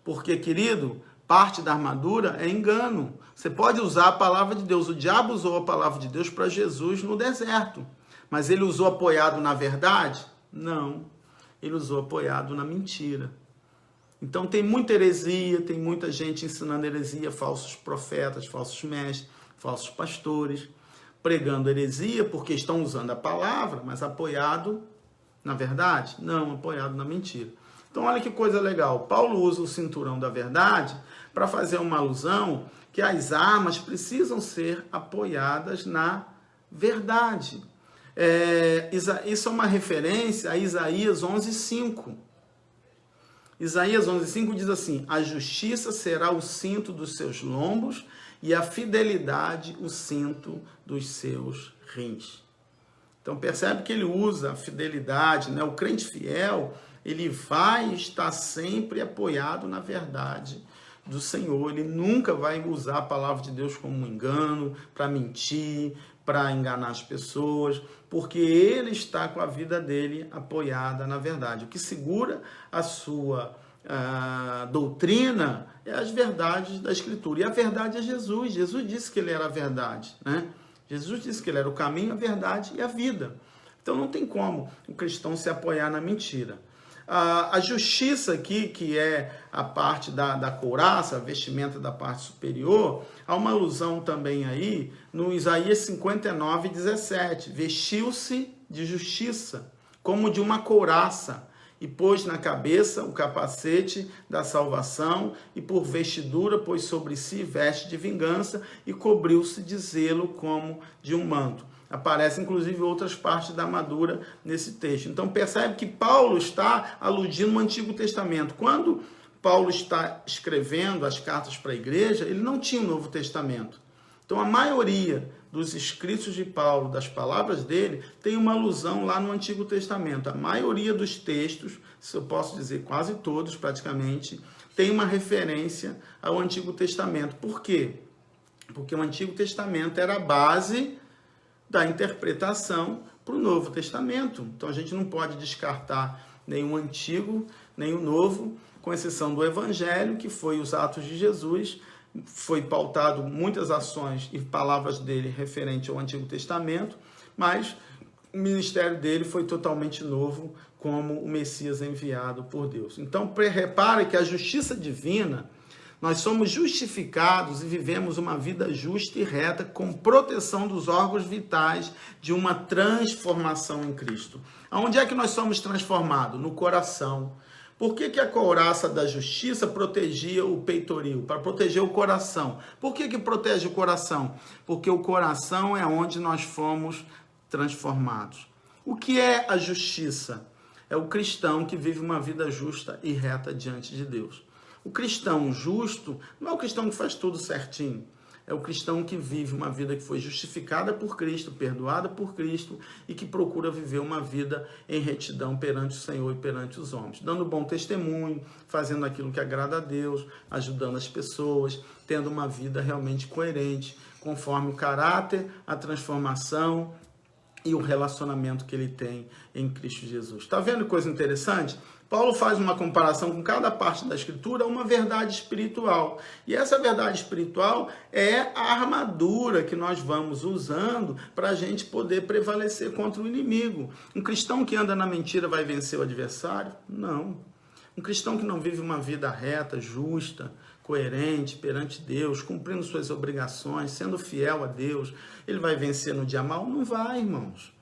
Porque, querido, parte da armadura é engano. Você pode usar a palavra de Deus. O diabo usou a palavra de Deus para Jesus no deserto. Mas ele usou apoiado na verdade? Não. Ele usou apoiado na mentira. Então tem muita heresia, tem muita gente ensinando heresia, falsos profetas, falsos mestres, falsos pastores, pregando heresia porque estão usando a palavra, mas apoiado na verdade? Não, apoiado na mentira. Então olha que coisa legal, Paulo usa o cinturão da verdade para fazer uma alusão que as armas precisam ser apoiadas na verdade. Isso é uma referência a Isaías 11:5. Isaías 11:5 diz assim: a justiça será o cinto dos seus lombos e a fidelidade o cinto dos seus rins. Então percebe que ele usa a fidelidade, né? O crente fiel ele vai estar sempre apoiado na verdade do Senhor. Ele nunca vai usar a palavra de Deus como um engano, para mentir, para enganar as pessoas, porque ele está com a vida dele apoiada na verdade. O que segura a sua doutrina é as verdades da Escritura. E a verdade é Jesus. Jesus disse que ele era a verdade, né? Jesus disse que ele era o caminho, a verdade e a vida. Então não tem como o cristão se apoiar na mentira. A justiça aqui, que é a parte da couraça, a vestimenta da parte superior, há uma alusão também aí no Isaías 59, 17. Vestiu-se de justiça, como de uma couraça, e pôs na cabeça o capacete da salvação, e por vestidura pôs sobre si veste de vingança, e cobriu-se de zelo como de um manto. Aparece, inclusive, outras partes da armadura nesse texto. Então, percebe que Paulo está aludindo no Antigo Testamento. Quando Paulo está escrevendo as cartas para a igreja, ele não tinha o Novo Testamento. Então, a maioria dos escritos de Paulo, das palavras dele, tem uma alusão lá no Antigo Testamento. A maioria dos textos, se eu posso dizer quase todos praticamente, tem uma referência ao Antigo Testamento. Por quê? Porque o Antigo Testamento era a base da interpretação para o Novo Testamento. Então, a gente não pode descartar nem o Antigo, nem o Novo, com exceção do Evangelho, que foi os Atos de Jesus. Foi pautado muitas ações e palavras dele referente ao Antigo Testamento, mas o ministério dele foi totalmente novo, como o Messias enviado por Deus. Então, repare que a justiça divina, nós somos justificados e vivemos uma vida justa e reta com proteção dos órgãos vitais de uma transformação em Cristo. Aonde é que nós somos transformados? No coração. Por que a couraça da justiça protegia o peitoril? Para proteger o coração. Por que protege o coração? Porque o coração é onde nós fomos transformados. O que é a justiça? É o cristão que vive uma vida justa e reta diante de Deus. O cristão justo não é o cristão que faz tudo certinho. É o cristão que vive uma vida que foi justificada por Cristo, perdoada por Cristo e que procura viver uma vida em retidão perante o Senhor e perante os homens. Dando bom testemunho, fazendo aquilo que agrada a Deus, ajudando as pessoas, tendo uma vida realmente coerente, conforme o caráter, a transformação e o relacionamento que ele tem em Cristo Jesus. Está vendo que coisa interessante? Paulo faz uma comparação com cada parte da Escritura, uma verdade espiritual. E essa verdade espiritual é a armadura que nós vamos usando para a gente poder prevalecer contra o inimigo. Um cristão que anda na mentira vai vencer o adversário? Não. Um cristão que não vive uma vida reta, justa, coerente perante Deus, cumprindo suas obrigações, sendo fiel a Deus, ele vai vencer no dia mau? Não vai, irmãos.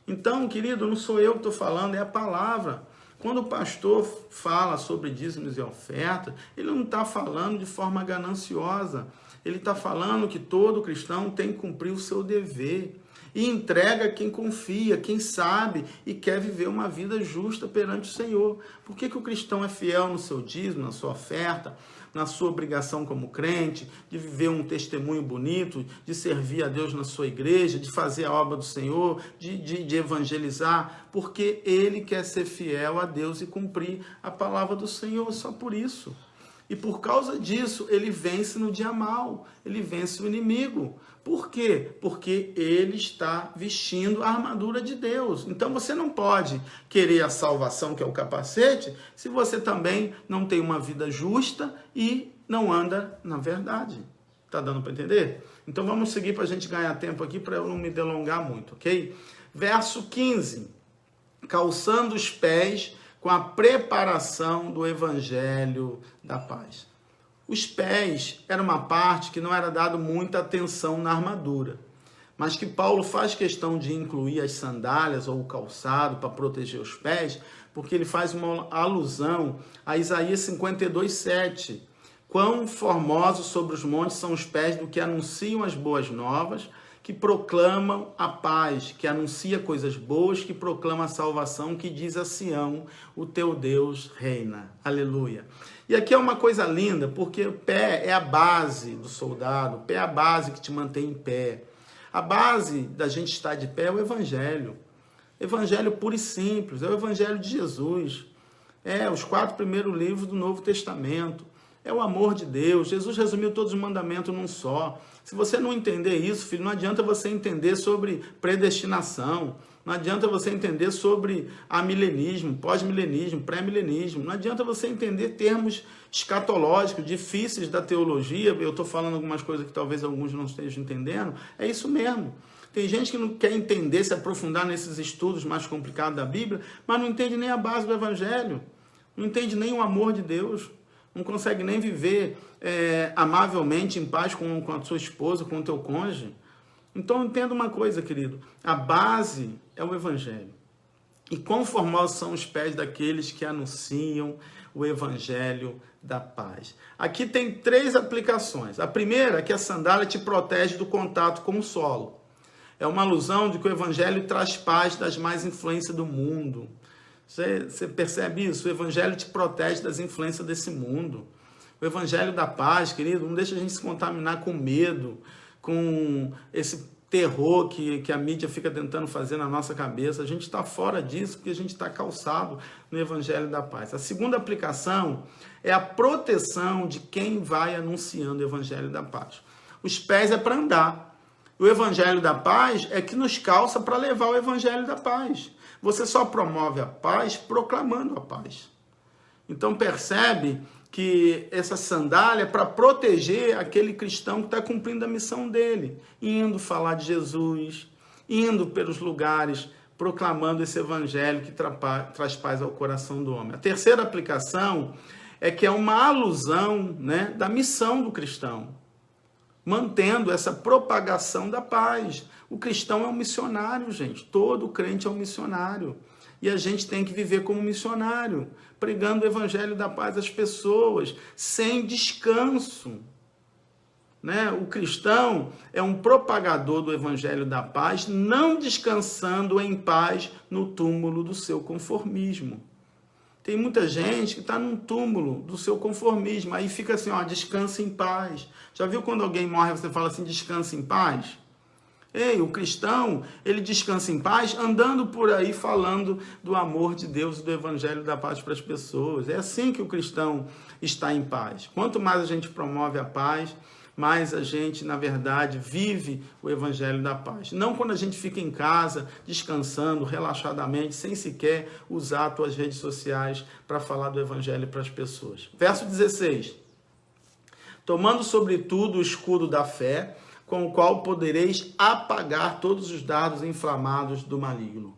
Então, querido, não sou eu que estou falando, é a palavra. Quando o pastor fala sobre dízimos e ofertas, ele não está falando de forma gananciosa. Ele está falando que todo cristão tem que cumprir o seu dever. E entrega quem confia, quem sabe e quer viver uma vida justa perante o Senhor. Por que o cristão é fiel no seu dízimo, na sua oferta, na sua obrigação como crente, de viver um testemunho bonito, de servir a Deus na sua igreja, de fazer a obra do Senhor, de evangelizar? Porque ele quer ser fiel a Deus e cumprir a palavra do Senhor, só por isso. E por causa disso, ele vence no dia mau, ele vence o inimigo. Por quê? Porque ele está vestindo a armadura de Deus. Então você não pode querer a salvação, que é o capacete, se você também não tem uma vida justa e não anda na verdade. Tá dando para entender? Então vamos seguir para a gente ganhar tempo aqui, para eu não me delongar muito, ok? Verso 15. Calçando os pés com a preparação do evangelho da paz. Os pés era uma parte que não era dado muita atenção na armadura, mas que Paulo faz questão de incluir as sandálias ou o calçado para proteger os pés, porque ele faz uma alusão a Isaías 52, 7. Quão formosos sobre os montes são os pés do que anunciam as boas novas, que proclamam a paz, que anuncia coisas boas, que proclama a salvação, que diz a Sião, o teu Deus reina. Aleluia. E aqui é uma coisa linda, porque o pé é a base do soldado, o pé é a base que te mantém em pé. A base da gente estar de pé é o Evangelho. Evangelho puro e simples, é o Evangelho de Jesus. Os 4 primeiros livros do Novo Testamento. É o amor de Deus. Jesus resumiu todos os mandamentos num só. Se você não entender isso, filho, não adianta você entender sobre predestinação. Não adianta você entender sobre amilenismo, pós-milenismo, pré-milenismo. Não adianta você entender termos escatológicos, difíceis da teologia. Eu estou falando algumas coisas que talvez alguns não estejam entendendo. É isso mesmo. Tem gente que não quer entender, se aprofundar nesses estudos mais complicados da Bíblia, mas não entende nem a base do Evangelho. Não entende nem o amor de Deus. Não consegue nem viver amavelmente, em paz com a sua esposa, com o teu cônjuge. Então, entenda uma coisa, querido. A base é o Evangelho. E quão formosos são os pés daqueles que anunciam o Evangelho da paz. Aqui tem 3 aplicações. A primeira é que a sandália te protege do contato com o solo. É uma alusão de que o Evangelho traz paz das más influências do mundo. Você percebe isso? O Evangelho te protege das influências desse mundo. O Evangelho da paz, querido, não deixa a gente se contaminar com medo, com esse terror que a mídia fica tentando fazer na nossa cabeça. A gente está fora disso porque a gente está calçado no Evangelho da paz. A segunda aplicação é a proteção de quem vai anunciando o Evangelho da paz. Os pés é para andar. O Evangelho da paz é que nos calça para levar o Evangelho da paz. Você só promove a paz proclamando a paz. Então percebe que essa sandália é para proteger aquele cristão que está cumprindo a missão dele, indo falar de Jesus, indo pelos lugares, proclamando esse evangelho que traz paz ao coração do homem. A terceira aplicação é que é uma alusão, né, da missão do cristão, mantendo essa propagação da paz. O cristão é um missionário, gente. Todo crente é um missionário. E a gente tem que viver como missionário, pregando o evangelho da paz às pessoas, sem descanso. Né? O cristão é um propagador do evangelho da paz, não descansando em paz no túmulo do seu conformismo. Tem muita gente que está num túmulo do seu conformismo, aí fica assim, descansa em paz. Já viu quando alguém morre, você fala assim, descansa em paz? O cristão, ele descansa em paz andando por aí falando do amor de Deus e do evangelho da paz para as pessoas. É assim que o cristão está em paz. Quanto mais a gente promove a paz, mais a gente, na verdade, vive o evangelho da paz. Não quando a gente fica em casa, descansando, relaxadamente, sem sequer usar as tuas redes sociais para falar do evangelho para as pessoas. Verso 16. Tomando sobretudo o escudo da fé, com o qual podereis apagar todos os dardos inflamados do maligno.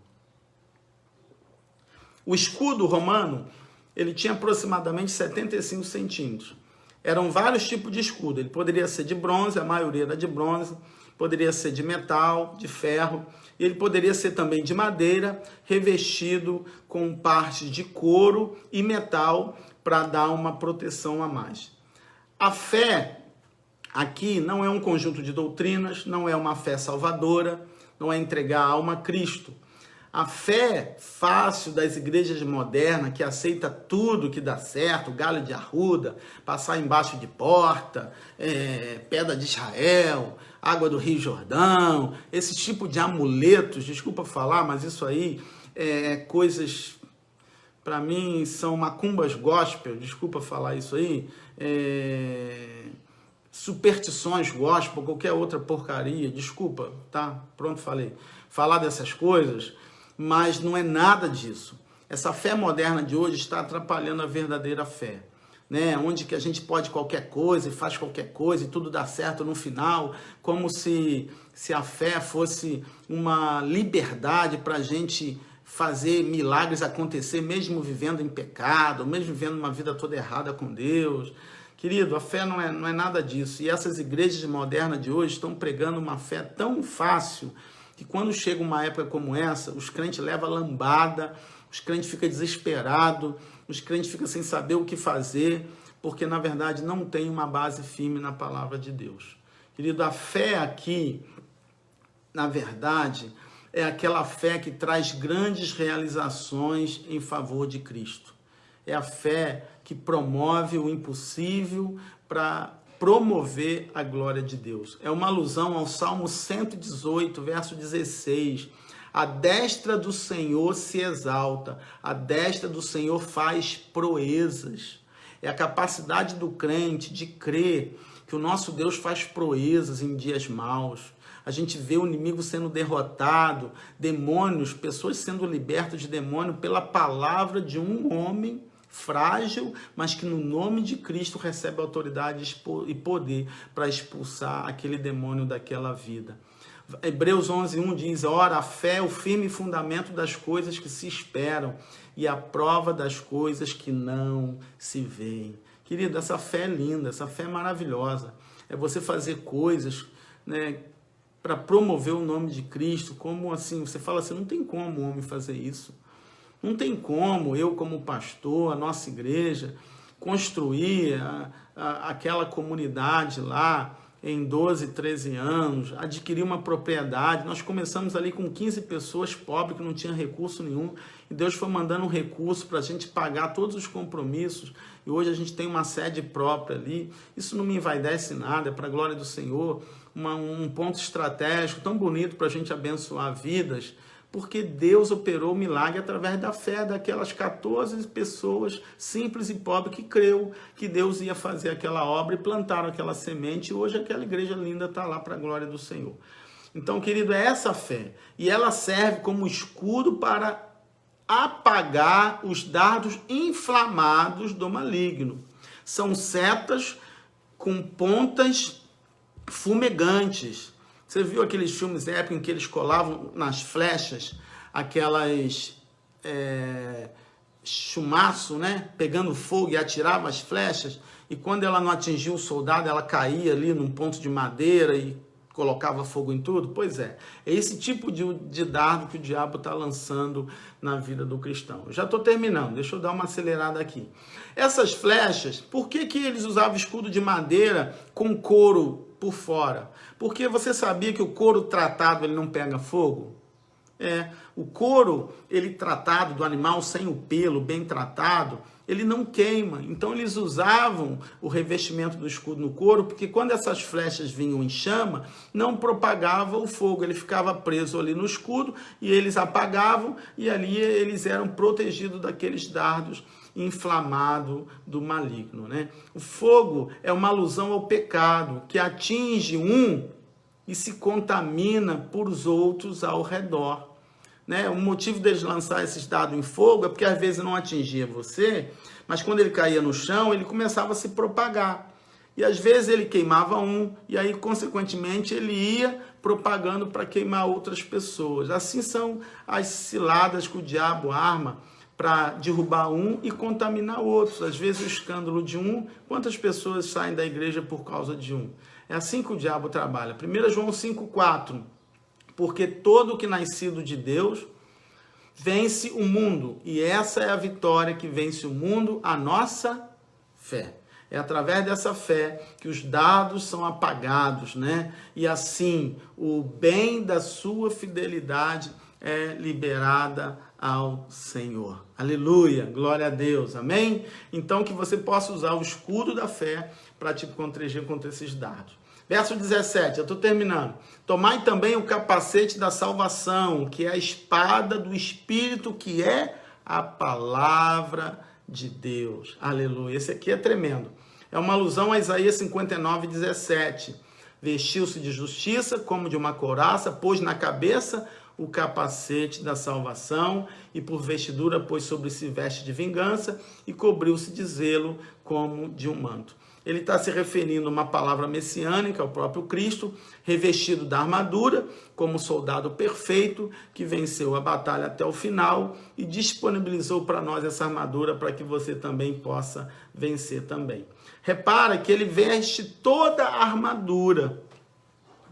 O escudo romano, ele tinha aproximadamente 75 centímetros. Eram vários tipos de escudo. Ele poderia ser de bronze, a maioria era de bronze, poderia ser de metal, de ferro, e ele poderia ser também de madeira, revestido com partes de couro e metal para dar uma proteção a mais. A fé aqui não é um conjunto de doutrinas, não é uma fé salvadora, não é entregar a alma a Cristo. A fé fácil das igrejas modernas, que aceita tudo que dá certo, galho de arruda, passar embaixo de porta, pedra de Israel, água do Rio Jordão, esse tipo de amuletos, desculpa falar, mas isso aí coisas, para mim, são macumbas gospel, desculpa falar isso aí, superstições gospel, qualquer outra porcaria, desculpa, tá? Pronto, falei. Falar dessas coisas, mas não é nada disso. Essa fé moderna de hoje está atrapalhando a verdadeira fé, né? Onde que a gente pode qualquer coisa e faz qualquer coisa e tudo dá certo no final, como se a fé fosse uma liberdade para a gente fazer milagres acontecer, mesmo vivendo em pecado, mesmo vivendo uma vida toda errada com Deus. Querido, a fé não é nada disso. E essas igrejas modernas de hoje estão pregando uma fé tão fácil que quando chega uma época como essa, os crentes levam lambada, os crentes ficam desesperados, os crentes ficam sem saber o que fazer, porque na verdade não tem uma base firme na palavra de Deus. Querido, a fé aqui, na verdade, é aquela fé que traz grandes realizações em favor de Cristo. É a fé que promove o impossível para promover a glória de Deus. É uma alusão ao Salmo 118, verso 16. A destra do Senhor se exalta, a destra do Senhor faz proezas. É a capacidade do crente de crer que o nosso Deus faz proezas em dias maus. A gente vê o inimigo sendo derrotado, demônios, pessoas sendo libertas de demônio pela palavra de um homem frágil, mas que no nome de Cristo recebe autoridade e poder para expulsar aquele demônio daquela vida. Hebreus 11:1 diz: ora, a fé é o firme fundamento das coisas que se esperam e a prova das coisas que não se veem. Querido, essa fé é linda, essa fé é maravilhosa. É você fazer coisas, né, para promover o nome de Cristo. Como assim? Você fala assim, não tem como o homem fazer isso. Não tem como eu, como pastor, a nossa igreja, construir aquela comunidade lá em 12, 13 anos, adquirir uma propriedade. Nós começamos ali com 15 pessoas pobres que não tinham recurso nenhum, e Deus foi mandando um recurso para a gente pagar todos os compromissos, e hoje a gente tem uma sede própria ali. Isso não me envaidece nada, é para a glória do Senhor, um ponto estratégico tão bonito para a gente abençoar vidas, porque Deus operou o milagre através da fé daquelas 14 pessoas simples e pobres que creu que Deus ia fazer aquela obra e plantaram aquela semente, e hoje aquela igreja linda está lá para a glória do Senhor. Então, querido, é essa fé, e ela serve como escudo para apagar os dardos inflamados do maligno. São setas com pontas fumegantes. Você viu aqueles filmes épicos em que eles colavam nas flechas aquelas chumaço, né? Pegando fogo e atirava as flechas, e quando ela não atingia o soldado, ela caía ali num ponto de madeira e colocava fogo em tudo? Pois é esse tipo de dardo que o diabo está lançando na vida do cristão. Eu já estou terminando, deixa eu dar uma acelerada aqui. Essas flechas, por que eles usavam escudo de madeira com couro por fora? Porque você sabia que o couro tratado ele não pega fogo? O couro ele tratado do animal sem o pelo, bem tratado, ele não queima. Então eles usavam o revestimento do escudo no couro, porque quando essas flechas vinham em chama, não propagava o fogo, ele ficava preso ali no escudo e eles apagavam, e ali eles eram protegidos daqueles dardos inflamado do maligno, né? O fogo é uma alusão ao pecado que atinge um e se contamina por os outros ao redor, né? O motivo deles lançar esses dardos em fogo é porque às vezes não atingia você, mas quando ele caía no chão, ele começava a se propagar. E às vezes ele queimava um, e aí, consequentemente, ele ia propagando para queimar outras pessoas. Assim são as ciladas que o diabo arma para derrubar um e contaminar outros. Às vezes o escândalo de um, quantas pessoas saem da igreja por causa de um? É assim que o diabo trabalha. 1 João 5,4, porque todo que nascido de Deus vence o mundo, e essa é a vitória que vence o mundo, a nossa fé. É através dessa fé que os dardos são apagados, né? E assim, o bem da sua fidelidade é liberada ao Senhor. Aleluia, glória a Deus, amém? Então que você possa usar o escudo da fé para te proteger contra esses dardos. Verso 17, eu estou terminando. Tomai também o capacete da salvação, que é a espada do Espírito, que é a palavra de Deus. Aleluia, esse aqui é tremendo. É uma alusão a Isaías 59:17. Vestiu-se de justiça como de uma couraça, pôs na cabeça o capacete da salvação, e por vestidura pôs sobre si veste de vingança, e cobriu-se de zelo como de um manto. Ele está se referindo a uma palavra messiânica, ao próprio Cristo, revestido da armadura, como soldado perfeito, que venceu a batalha até o final e disponibilizou para nós essa armadura para que você também possa vencer também. Repara que ele veste toda a armadura,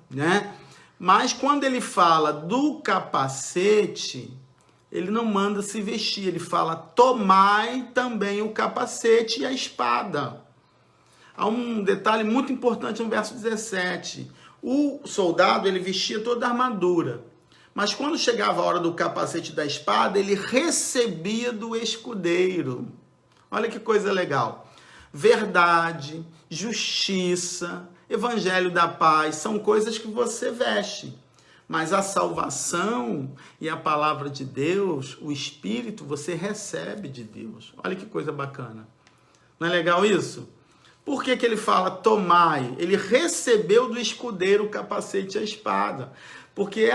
né? Mas quando ele fala do capacete, ele não manda se vestir, ele fala: tomai também o capacete e a espada. Há um detalhe muito importante no verso 17. O soldado, ele vestia toda a armadura, mas quando chegava a hora do capacete da espada, ele recebia do escudeiro. Olha que coisa legal. Verdade, justiça, evangelho da paz, são coisas que você veste. Mas a salvação e a palavra de Deus, o Espírito, você recebe de Deus. Olha que coisa bacana. Não é legal isso? Por que que ele fala tomai? Ele recebeu do escudeiro o capacete e a espada. Porque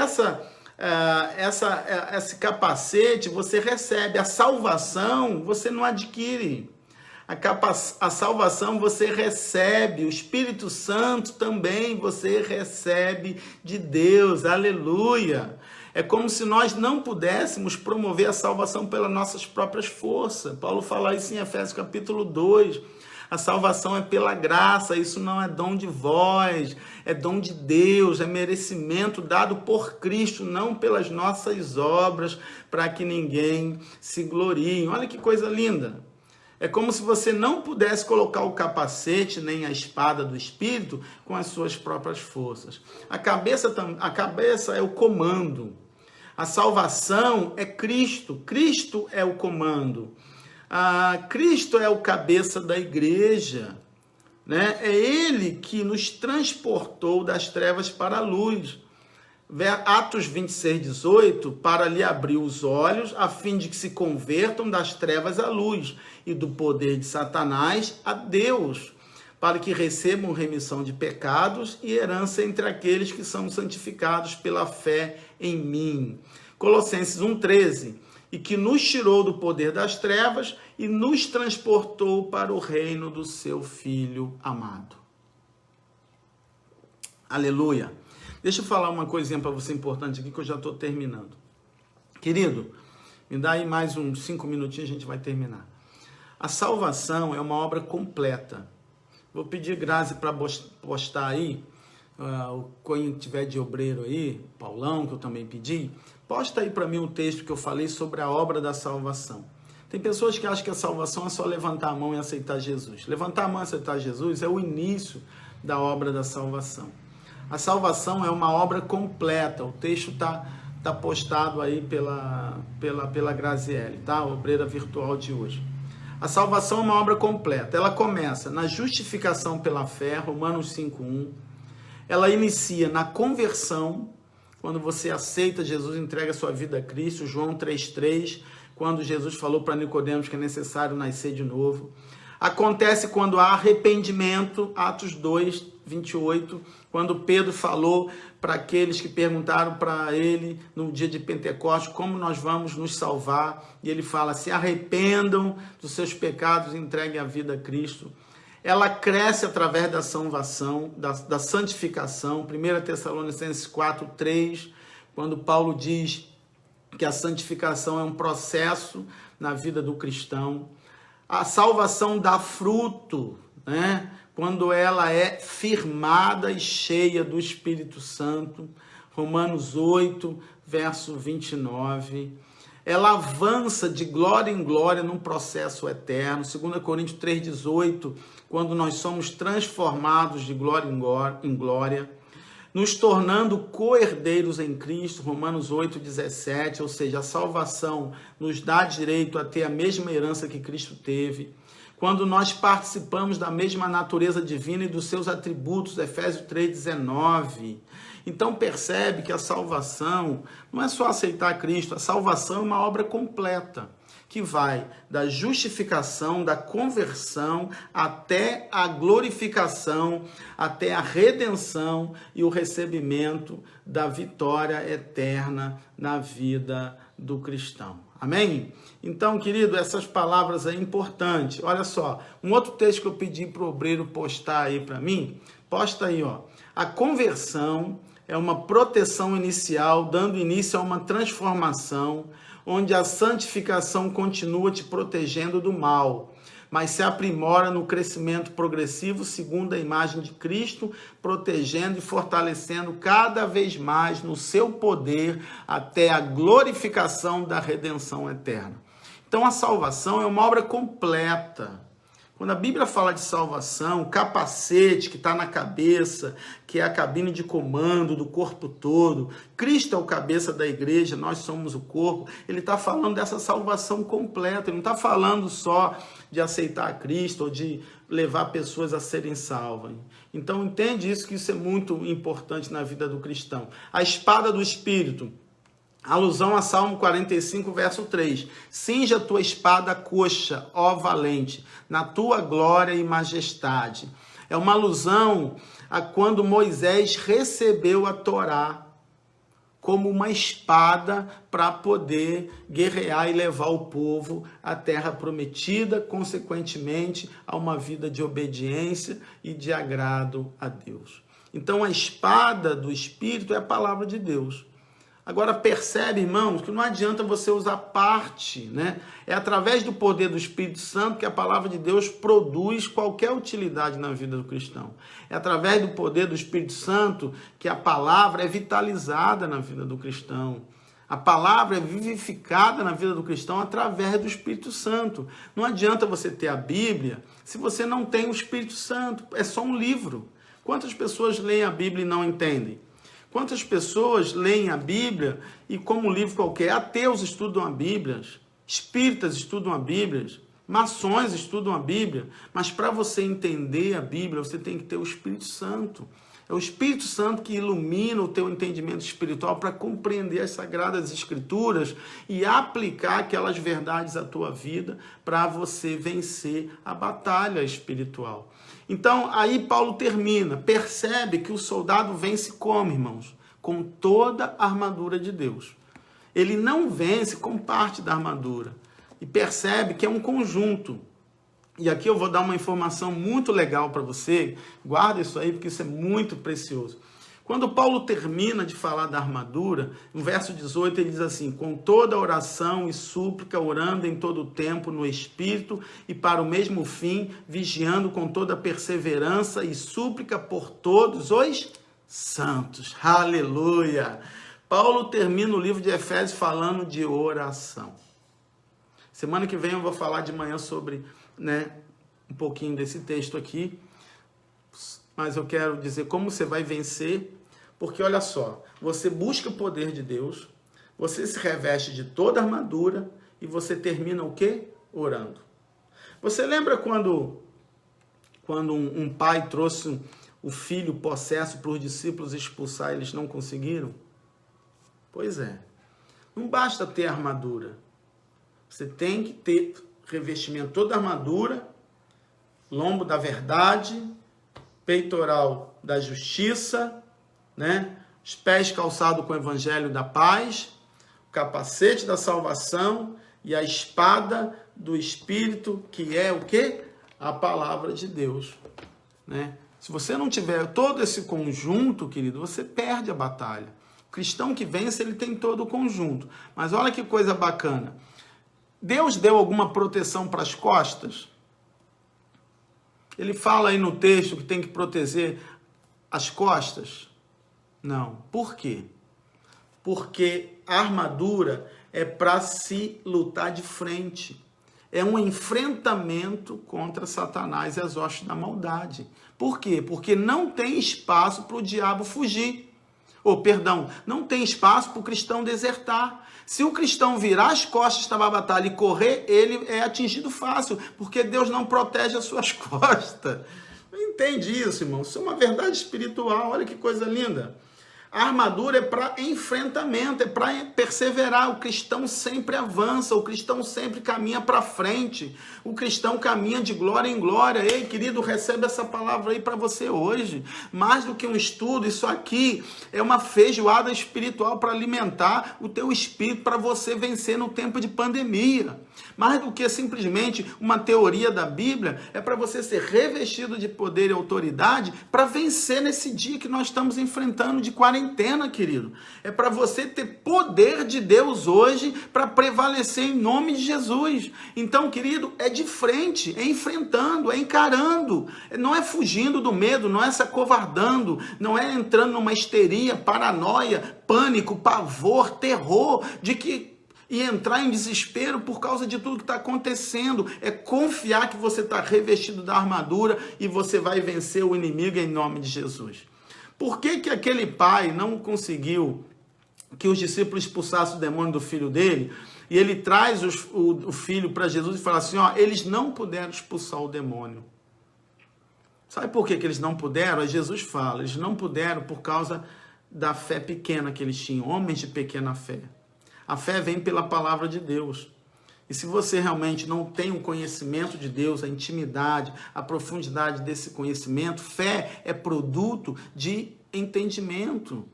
esse capacete você recebe. A salvação você não adquire. A salvação você recebe, o Espírito Santo também você recebe de Deus, aleluia. É como se nós não pudéssemos promover a salvação pelas nossas próprias forças. Paulo fala isso em Efésios capítulo 2. A salvação é pela graça, isso não é dom de vós, é dom de Deus, é merecimento dado por Cristo, não pelas nossas obras, para que ninguém se glorie. Olha que coisa linda. É como se você não pudesse colocar o capacete nem a espada do Espírito com as suas próprias forças. A cabeça é o comando. A salvação é Cristo. Cristo é o comando. Cristo é o cabeça da igreja. Né? É Ele que nos transportou das trevas para a luz. Atos 26, 18, para lhe abrir os olhos, a fim de que se convertam das trevas à luz e do poder de Satanás a Deus, para que recebam remissão de pecados e herança entre aqueles que são santificados pela fé em mim. Colossenses 1,13, e que nos tirou do poder das trevas e nos transportou para o reino do seu Filho amado. Aleluia! Deixa eu falar uma coisinha para você importante aqui, que eu já estou terminando. Querido, me dá aí mais uns 5 minutinhos, a gente vai terminar. A salvação é uma obra completa. Vou pedir Grazi para postar aí, quem tiver de obreiro aí, Paulão, que eu também pedi, posta aí para mim o texto que eu falei sobre a obra da salvação. Tem pessoas que acham que a salvação é só levantar a mão e aceitar Jesus. Levantar a mão e aceitar Jesus é o início da obra da salvação. A salvação é uma obra completa. O texto tá postado aí pela Graziele, tá? A obreira virtual de hoje. A salvação é uma obra completa. Ela começa na justificação pela fé, Romanos 5:1. Ela inicia na conversão, quando você aceita Jesus, entrega sua vida a Cristo, João 3:3, quando Jesus falou para Nicodemos que é necessário nascer de novo. Acontece quando há arrependimento, Atos 2:28, quando Pedro falou para aqueles que perguntaram para ele no dia de Pentecostes como nós vamos nos salvar, e ele fala, se arrependam dos seus pecados e entreguem a vida a Cristo. Ela cresce através da salvação, da santificação, 1 Tessalonicenses 4:3, quando Paulo diz que a santificação é um processo na vida do cristão. A salvação dá fruto, né? Quando ela é firmada e cheia do Espírito Santo. Romanos 8, verso 29. Ela avança de glória em glória num processo eterno. 2 Coríntios 3:18, quando nós somos transformados de glória em glória, nos tornando co-herdeiros em Cristo, Romanos 8:17, ou seja, a salvação nos dá direito a ter a mesma herança que Cristo teve. Quando nós participamos da mesma natureza divina e dos seus atributos, Efésios 3:19. Então percebe que a salvação não é só aceitar Cristo, a salvação é uma obra completa, que vai da justificação, da conversão, até a glorificação, até a redenção e o recebimento da vitória eterna na vida do cristão. Amém? Então, querido, essas palavras é importante. Olha só, um outro texto que eu pedi para o obreiro postar aí para mim, posta aí, ó. A conversão é uma proteção inicial, dando início a uma transformação, onde a santificação continua te protegendo do mal, mas se aprimora no crescimento progressivo segundo a imagem de Cristo, protegendo e fortalecendo cada vez mais no seu poder até a glorificação da redenção eterna. Então a salvação é uma obra completa. Quando a Bíblia fala de salvação, capacete que está na cabeça, que é a cabine de comando do corpo todo, Cristo é o cabeça da igreja, nós somos o corpo, ele está falando dessa salvação completa, ele não está falando só de aceitar a Cristo ou de levar pessoas a serem salvas. Então entende isso, que isso é muito importante na vida do cristão. A espada do Espírito, alusão a Salmo 45, verso 3. Cinja a tua espada coxa, ó valente, na tua glória e majestade. É uma alusão a quando Moisés recebeu a Torá como uma espada para poder guerrear e levar o povo à terra prometida, consequentemente a uma vida de obediência e de agrado a Deus. Então a espada do Espírito é a palavra de Deus. Agora percebe, irmãos, que não adianta você usar parte, né? É através do poder do Espírito Santo que a palavra de Deus produz qualquer utilidade na vida do cristão. É através do poder do Espírito Santo que a palavra é vitalizada na vida do cristão. A palavra é vivificada na vida do cristão através do Espírito Santo. Não adianta você ter a Bíblia se você não tem o Espírito Santo. É só um livro. Quantas pessoas leem a Bíblia e não entendem? Quantas pessoas leem a Bíblia e, como um livro qualquer, ateus estudam a Bíblia, espíritas estudam a Bíblia, maçons estudam a Bíblia, mas para você entender a Bíblia, você tem que ter o Espírito Santo. É o Espírito Santo que ilumina o teu entendimento espiritual para compreender as Sagradas Escrituras e aplicar aquelas verdades à tua vida para você vencer a batalha espiritual. Então, aí Paulo termina, percebe que o soldado vence como, irmãos? Com toda a armadura de Deus. Ele não vence com parte da armadura. E percebe que é um conjunto. E aqui eu vou dar uma informação muito legal para você. Guarda isso aí, porque isso é muito precioso. Quando Paulo termina de falar da armadura, no verso 18 ele diz assim: com toda oração e súplica, orando em todo o tempo no Espírito e para o mesmo fim, vigiando com toda perseverança e súplica por todos os santos. Aleluia! Paulo termina o livro de Efésios falando de oração. Semana que vem eu vou falar de manhã sobre, um pouquinho desse texto aqui, mas eu quero dizer como você vai vencer, porque olha só, você busca o poder de Deus, você se reveste de toda a armadura e você termina o quê? Orando. Você lembra quando um pai trouxe o filho possesso para os discípulos expulsar, eles não conseguiram? Pois é, não basta ter armadura, você tem que ter revestimento, toda a armadura, lombo da verdade, peitoral da justiça, os pés calçados com o evangelho da paz, o capacete da salvação e a espada do Espírito, que é o quê? A palavra de Deus. Se você não tiver todo esse conjunto, querido, você perde a batalha. O cristão que vence, ele tem todo o conjunto. Mas olha que coisa bacana. Deus deu alguma proteção para as costas? Ele fala aí no texto que tem que proteger as costas? Não. Por quê? Porque a armadura é para se lutar de frente. É um enfrentamento contra Satanás e as hostes da maldade. Por quê? Porque não tem espaço para o diabo fugir. Não tem espaço para o cristão desertar. Se o cristão virar as costas para a batalha e correr, ele é atingido fácil, porque Deus não protege as suas costas. Não entende isso, irmão? Isso é uma verdade espiritual, olha que coisa linda. A armadura é para enfrentamento, é para perseverar. O cristão sempre avança, o cristão sempre caminha para frente. O cristão caminha de glória em glória. Ei, querido, recebe essa palavra aí para você hoje. Mais do que um estudo, isso aqui é uma feijoada espiritual para alimentar o teu espírito, para você vencer no tempo de pandemia. Mais do que simplesmente uma teoria da Bíblia, é para você ser revestido de poder e autoridade para vencer nesse dia que nós estamos enfrentando de quarentena, querido. É para você ter poder de Deus hoje para prevalecer em nome de Jesus. Então, querido, é de frente, é enfrentando, é encarando. Não é fugindo do medo, não é se acovardando, não é entrando numa histeria, paranoia, pânico, pavor, terror, de que e entrar em desespero por causa de tudo que está acontecendo. É confiar que você está revestido da armadura e você vai vencer o inimigo em nome de Jesus. Por que que aquele pai não conseguiu que os discípulos expulsassem o demônio do filho dele? E ele traz o filho para Jesus e fala assim, ó, eles não puderam expulsar o demônio. Sabe por que que eles não puderam? Aí Jesus fala, eles não puderam por causa da fé pequena que eles tinham, homens de pequena fé. A fé vem pela palavra de Deus. E se você realmente não tem o conhecimento de Deus, a intimidade, a profundidade desse conhecimento, fé é produto de entendimento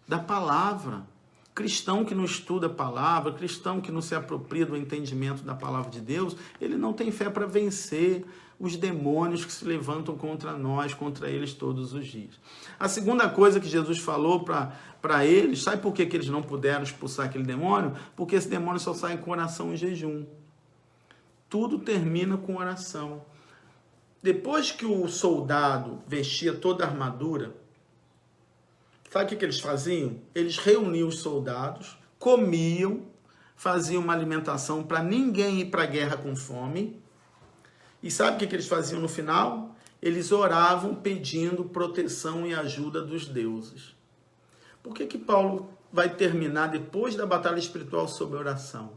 da palavra. Cristão que não estuda a palavra, cristão que não se apropria do entendimento da palavra de Deus, ele não tem fé para vencer os demônios que se levantam contra nós, contra eles todos os dias. A segunda coisa que Jesus falou para eles, sabe por que que eles não puderam expulsar aquele demônio? Porque esse demônio só sai com oração e jejum. Tudo termina com oração. Depois que o soldado vestia toda a armadura, sabe o que eles faziam? Eles reuniam os soldados, comiam, faziam uma alimentação para ninguém ir para a guerra com fome. E sabe o que eles faziam no final? Eles oravam pedindo proteção e ajuda dos deuses. Por que que Paulo vai terminar depois da batalha espiritual sobre oração?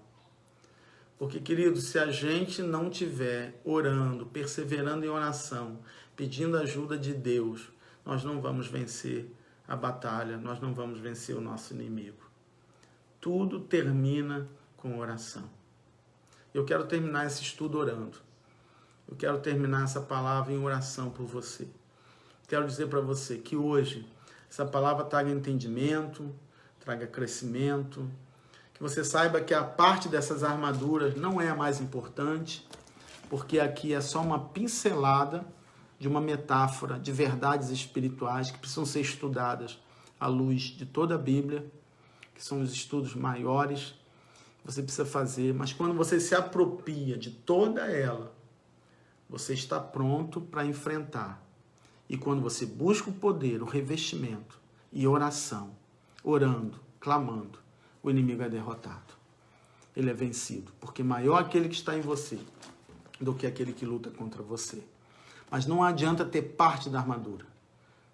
Porque, querido, se a gente não estiver orando, perseverando em oração, pedindo ajuda de Deus, nós não vamos vencer a batalha, nós não vamos vencer o nosso inimigo. Tudo termina com oração. Eu quero terminar esse estudo orando. Eu quero terminar essa palavra em oração por você. Quero dizer para você que hoje essa palavra traga entendimento, traga crescimento, que você saiba que a parte dessas armaduras não é a mais importante, porque aqui é só uma pincelada de uma metáfora de verdades espirituais que precisam ser estudadas à luz de toda a Bíblia, que são os estudos maiores que você precisa fazer, mas quando você se apropria de toda ela, você está pronto para enfrentar. E quando você busca o poder, o revestimento e oração, orando, clamando, o inimigo é derrotado. Ele é vencido, porque maior aquele que está em você do que aquele que luta contra você. Mas não adianta ter parte da armadura.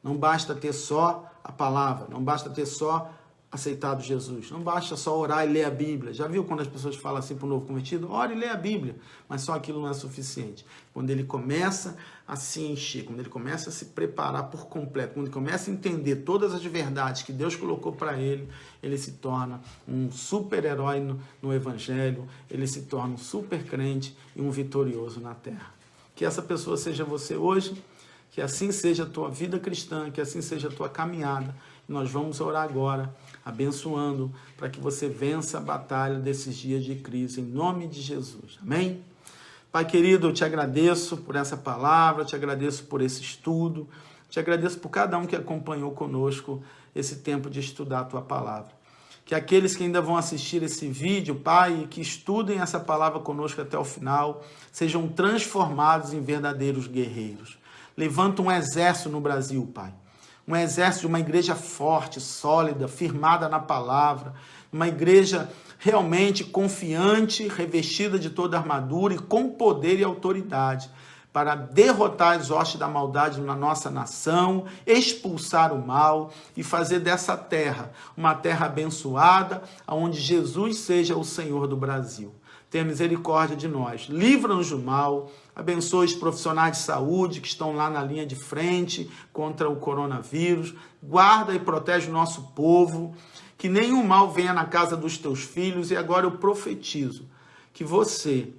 Não basta ter só a palavra, não basta ter só aceitado Jesus, não basta só orar e ler a Bíblia. Já viu quando as pessoas falam assim para o novo convertido? Ore e lê a Bíblia, mas só aquilo não é suficiente. Quando ele começa a se encher, quando ele começa a se preparar por completo, quando ele começa a entender todas as verdades que Deus colocou para ele, ele se torna um super-herói no Evangelho, ele se torna um super crente e um vitorioso na terra. Que essa pessoa seja você hoje, que assim seja a tua vida cristã, que assim seja a tua caminhada. Nós vamos orar agora, abençoando, para que você vença a batalha desses dias de crise, em nome de Jesus. Amém? Pai querido, eu te agradeço por essa palavra, te agradeço por esse estudo, te agradeço por cada um que acompanhou conosco esse tempo de estudar a tua palavra. Que aqueles que ainda vão assistir esse vídeo, Pai, que estudem essa palavra conosco até o final, sejam transformados em verdadeiros guerreiros. Levanta um exército no Brasil, Pai. Um exército de uma igreja forte, sólida, firmada na palavra, uma igreja realmente confiante, revestida de toda armadura e com poder e autoridade, para derrotar as hostes da maldade na nossa nação, expulsar o mal e fazer dessa terra uma terra abençoada, onde Jesus seja o Senhor do Brasil. Tenha misericórdia de nós, livra-nos do mal, abençoe os profissionais de saúde que estão lá na linha de frente contra o coronavírus, guarda e protege o nosso povo, que nenhum mal venha na casa dos teus filhos. E agora eu profetizo que você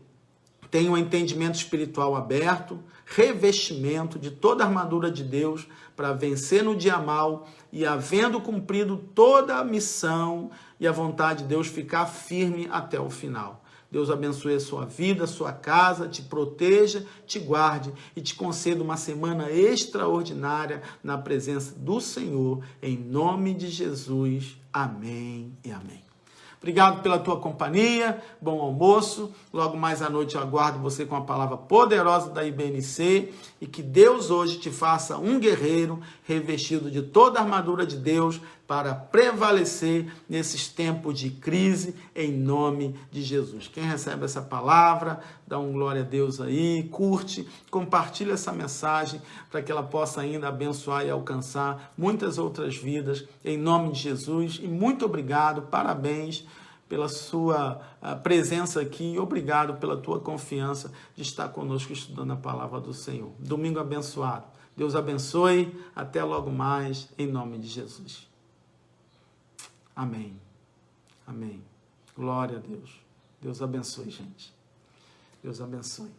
tenha um entendimento espiritual aberto, revestimento de toda a armadura de Deus para vencer no dia mal e, havendo cumprido toda a missão e a vontade de Deus, ficar firme até o final. Deus abençoe a sua vida, a sua casa, te proteja, te guarde e te conceda uma semana extraordinária na presença do Senhor, em nome de Jesus. Amém e amém. Obrigado pela tua companhia, bom almoço. Logo mais à noite eu aguardo você com a palavra poderosa da IBNC e que Deus hoje te faça um guerreiro revestido de toda a armadura de Deus, para prevalecer nesses tempos de crise, em nome de Jesus. Quem recebe essa palavra, dá um glória a Deus aí, curte, compartilha essa mensagem para que ela possa ainda abençoar e alcançar muitas outras vidas, em nome de Jesus. E muito obrigado, parabéns pela sua presença aqui, obrigado pela tua confiança de estar conosco estudando a palavra do Senhor. Domingo abençoado. Deus abençoe, até logo mais, em nome de Jesus. Amém. Amém. Glória a Deus. Deus abençoe, gente. Deus abençoe.